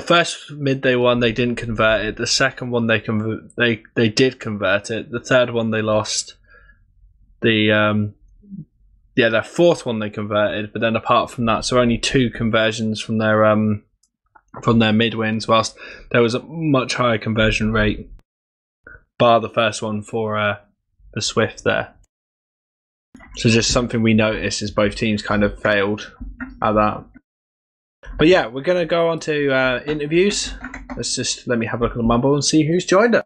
first mid they won, they didn't convert it. The second one they did convert it. The third one they lost. Their fourth one they converted, but then apart from that, so only 2 conversions from their mid wins, whilst there was a much higher conversion rate, bar the first one for Swift there. So just something we noticed is both teams kind of failed at that. But yeah, we're going to go on to interviews. Let me have a look at the mumble and see who's joined us.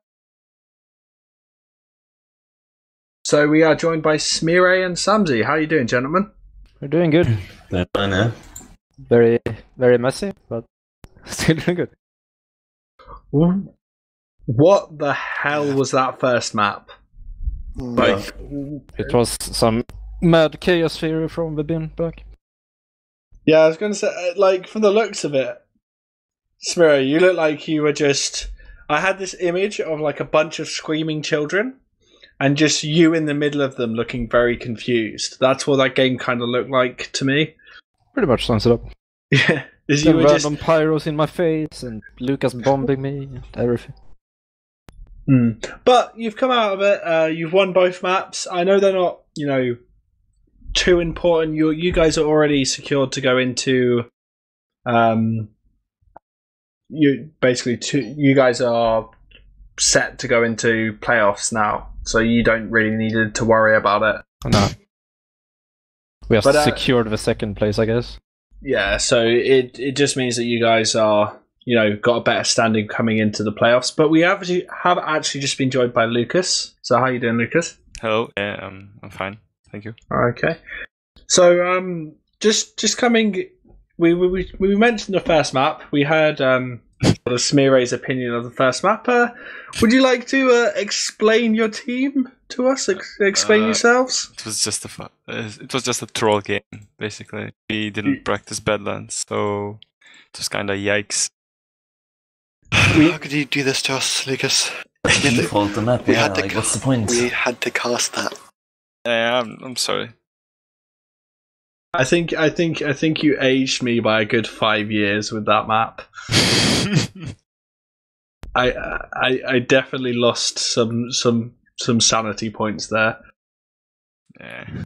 So we are joined by Smearay and Samzy. How are you doing, gentlemen? We're doing good. Very, very messy, but still doing good. What the hell was that first map? It was some mad chaos theory from the Bin Black. Yeah, I was going to say, from the looks of it, Smearay, you look like you were just... I had this image of a bunch of screaming children and just you in the middle of them looking very confused. That's what that game kind of looked like to me. Pretty much sums it up. Yeah. Is The you were just random pyros in my face and Lucas bombing me and everything. But you've come out of it. You've won both maps. I know they're not, too important. You guys are already secured to go into. You guys are set to go into playoffs now, so you don't really need to worry about it. No. We have secured the second place, I guess. Yeah, so it just means that you guys are, got a better standing coming into the playoffs. But we have actually just been joined by Lucas. So how are you doing, Lucas? Hello. Yeah, I'm fine. Thank you. Okay. So just coming. We mentioned the first map. We heard Smire's opinion of the first map. Would you like to explain your team to us? Explain yourselves. It was just a troll game, basically. We didn't practice Badlands, so it was kind of yikes. How could you do this to us, Lucas? Default the map. What's the point? We had to cast that. Yeah, I'm sorry. I think you aged me by a good 5 years with that map. I definitely lost some sanity points there. Yeah.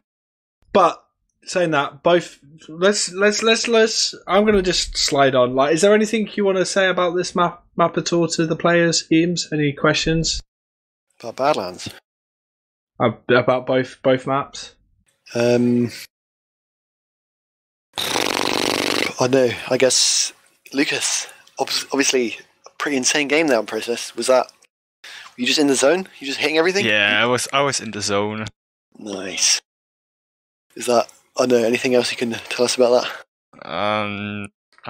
But saying that, both let's I'm gonna just slide on. Like, is there anything you want to say about this map at all to the players, Eames? Any questions? About Badlands? About both maps? I know. I guess Lucas, obviously, a pretty insane game there on Process. Was that? Were you just in the zone? You just hitting everything? Yeah, I was in the zone. Nice. Is that? I know. Anything else you can tell us about that? I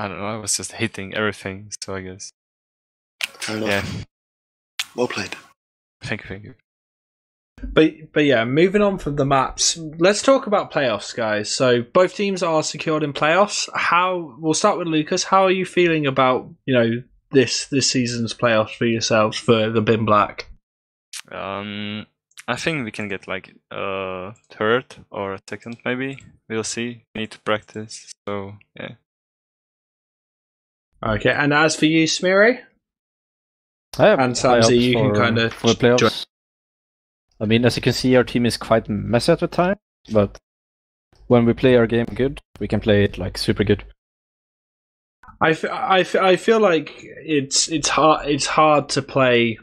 don't know. I was just hitting everything, so I guess. Fair enough. Yeah. Well played. Thank you. But yeah, moving on from the maps, let's talk about playoffs, guys. So both teams are secured in playoffs. We'll start with Lucas. How are you feeling about this season's playoffs for yourselves for the Bin Black? I think we can get like a third or a second, maybe. We'll see. We need to practice. So yeah. Okay, and as for you, Smiri and Samsy, you can kind of for the playoffs. I mean, as you can see, our team is quite messy at the time, but when we play our game good, we can play it like super good. I feel like it's hard to play,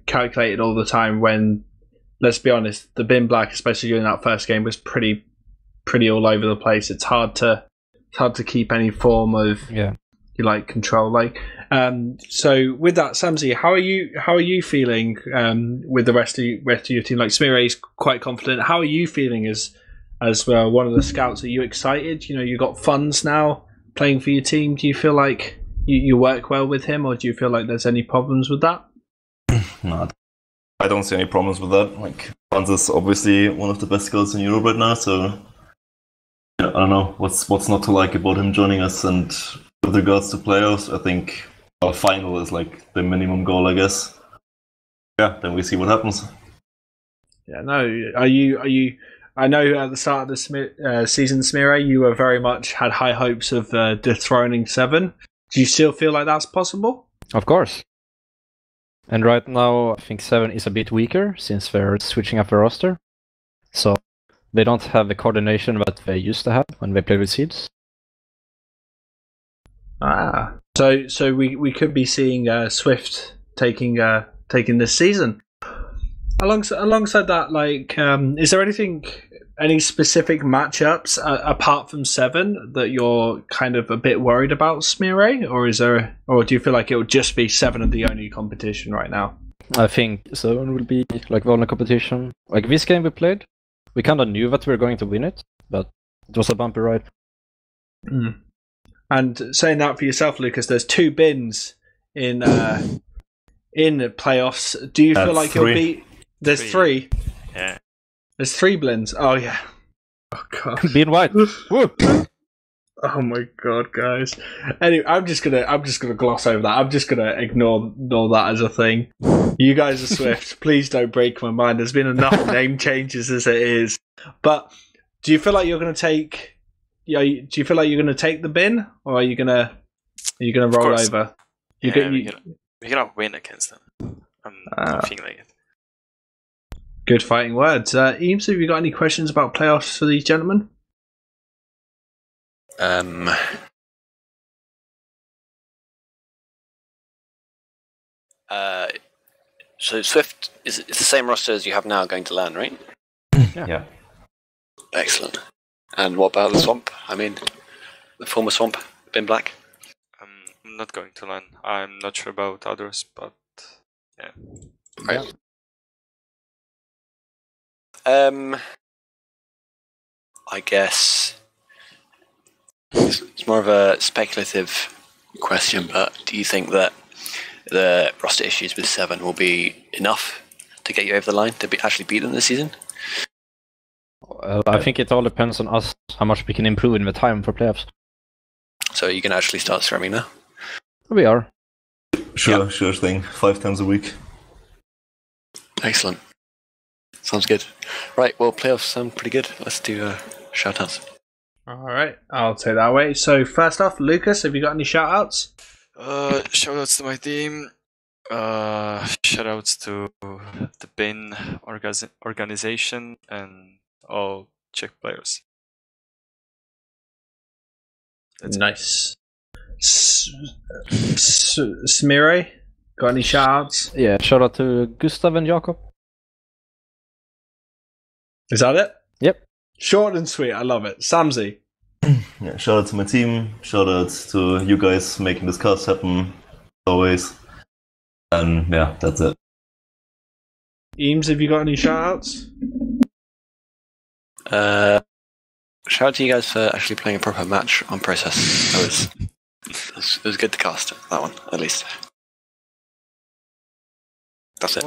calculated all the time when, let's be honest, the Bin Black, especially during that first game, was pretty all over the place. It's hard to keep any form of control. So with that, Samsy, how are you feeling with the rest of your team? Like, Smire is quite confident. How are you feeling as one of the scouts? Are you excited? You got funds now playing for your team. Do you feel like you work well with him, or do you feel like there's any problems with that? No, I don't see any problems with that. Like, Funds is obviously one of the best scouts in Europe right now, so I don't know what's not to like about him joining us. And with regards to playoffs, I think our final is like the minimum goal, I guess. Yeah, then we see what happens. Yeah, no. Are you? I know at the start of the season, Smire, you were very much had high hopes of dethroning Seven. Do you still feel like that's possible? Of course. And right now, I think 7 is a bit weaker since they're switching up the roster. So they don't have the coordination that they used to have when they played with Seeds. So we could be seeing SVIFT taking this season. Alongside that, is there any specific matchups apart from 7 that you're kind of a bit worried about, Smire? Or do you feel like it would just be 7 of the only competition right now? I think 7 will be like the only competition. Like this game we played, we kind of knew that we were going to win it, but it was a bumpy ride. Mm. And saying that for yourself, Lucas, there's 2 bins in playoffs. Do you feel like you'll be? There's 3. Yeah. There's 3 blins. Oh yeah. Oh god. Being white. Woo. Oh my god, guys. Anyway, I'm just gonna gloss over that. I'm just gonna ignore that as a thing. You guys are SVIFT. Please don't break my mind. There's been enough name changes as it is. But do you feel like you're gonna take do you feel like you're going to take the bin, or are you going to roll course. over? We're gonna win against them. I'm feeling like it. Good fighting words. Eames, have you got any questions about playoffs for these gentlemen? So Swift is it's the same roster as you have now going to LAN, right? Yeah. Excellent. And what about the Swamp? I mean, the former Swamp, Ben Black? I'm not going to LAN. I'm not sure about others, but yeah. Right. I guess it's more of a speculative question, but do you think that the roster issues with 7 will be enough to get you over the line to actually beat them this season? I think it all depends on us, how much we can improve in the time for playoffs. So you can actually start streaming now? We are. Sure thing. 5 times a week. Excellent. Sounds good. Right, well, playoffs sound pretty good. Let's do shout-outs. Alright, I'll take that away. So first off, Lucas, have you got any shout-outs? Shoutouts to my team. Shoutouts to the bin organization and all Czech players. Nice. Smire, got any shout-outs? Yeah, shout out to Gustav and Jakob. Is that it? Yep. Short and sweet, I love it. Samsy. Yeah, shout out to my team. Shout out to you guys making this cast happen always. And yeah, that's it. Eames, have you got any shout-outs? Shout out to you guys for actually playing a proper match on Process. It was good to cast, that one, at least. That's it.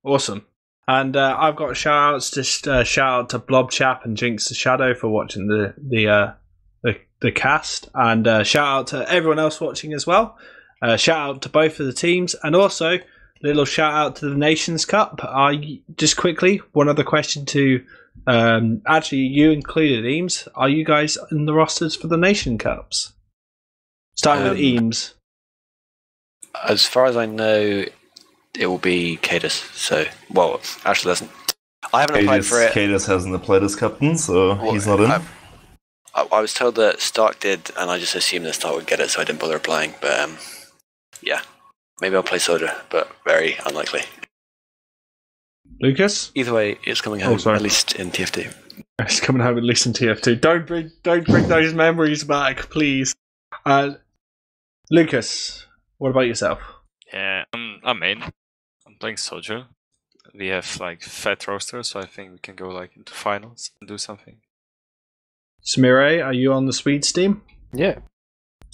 Awesome. And I've got shout-outs. Just shout out to Blobchap and Jinx the Shadow for watching the cast, and shout out to everyone else watching as well. Shout out to both of the teams, and also a little shout out to the Nations Cup. Just quickly, one other question to actually you included, Eames. Are you guys in the rosters for the Nation Cups? Starting with Eames. As far as I know, it will be Cadus. So, well, actually, doesn't. I haven't applied for it. Cadus hasn't applied as captain, so he's not in. I was told that Stark did, and I just assumed that Stark would get it, so I didn't bother applying. But yeah, maybe I'll play Soldier, but very unlikely. Lucas? Either way, it's coming home, at least in TF2. It's coming home at least in TF2. Don't bring those memories back, please. Lucas, what about yourself? Yeah, I'm in. I'm playing Soldier. We have like fat roster, so I think we can go like into finals and do something. Smire, are you on the Swedes team? Yeah.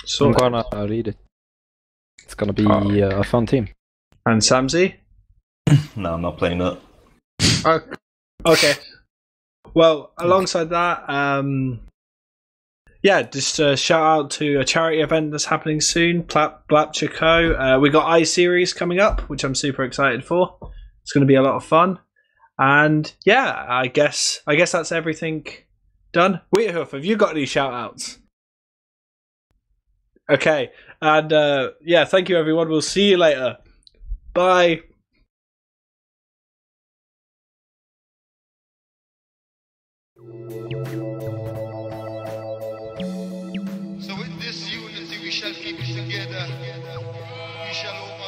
So I'm gonna read it. It's gonna be a fun team. And Samsy? No, I'm not playing that. Okay. Well, alongside that, just a shout out to a charity event that's happening soon, GrumpyKoi. We got iSeries coming up, which I'm super excited for. It's going to be a lot of fun. And yeah, I guess that's everything done. Wiethoofd, have you got any shout outs? Okay. And thank you everyone. We'll see you later. Bye. So with this unity we shall keep it together. We shall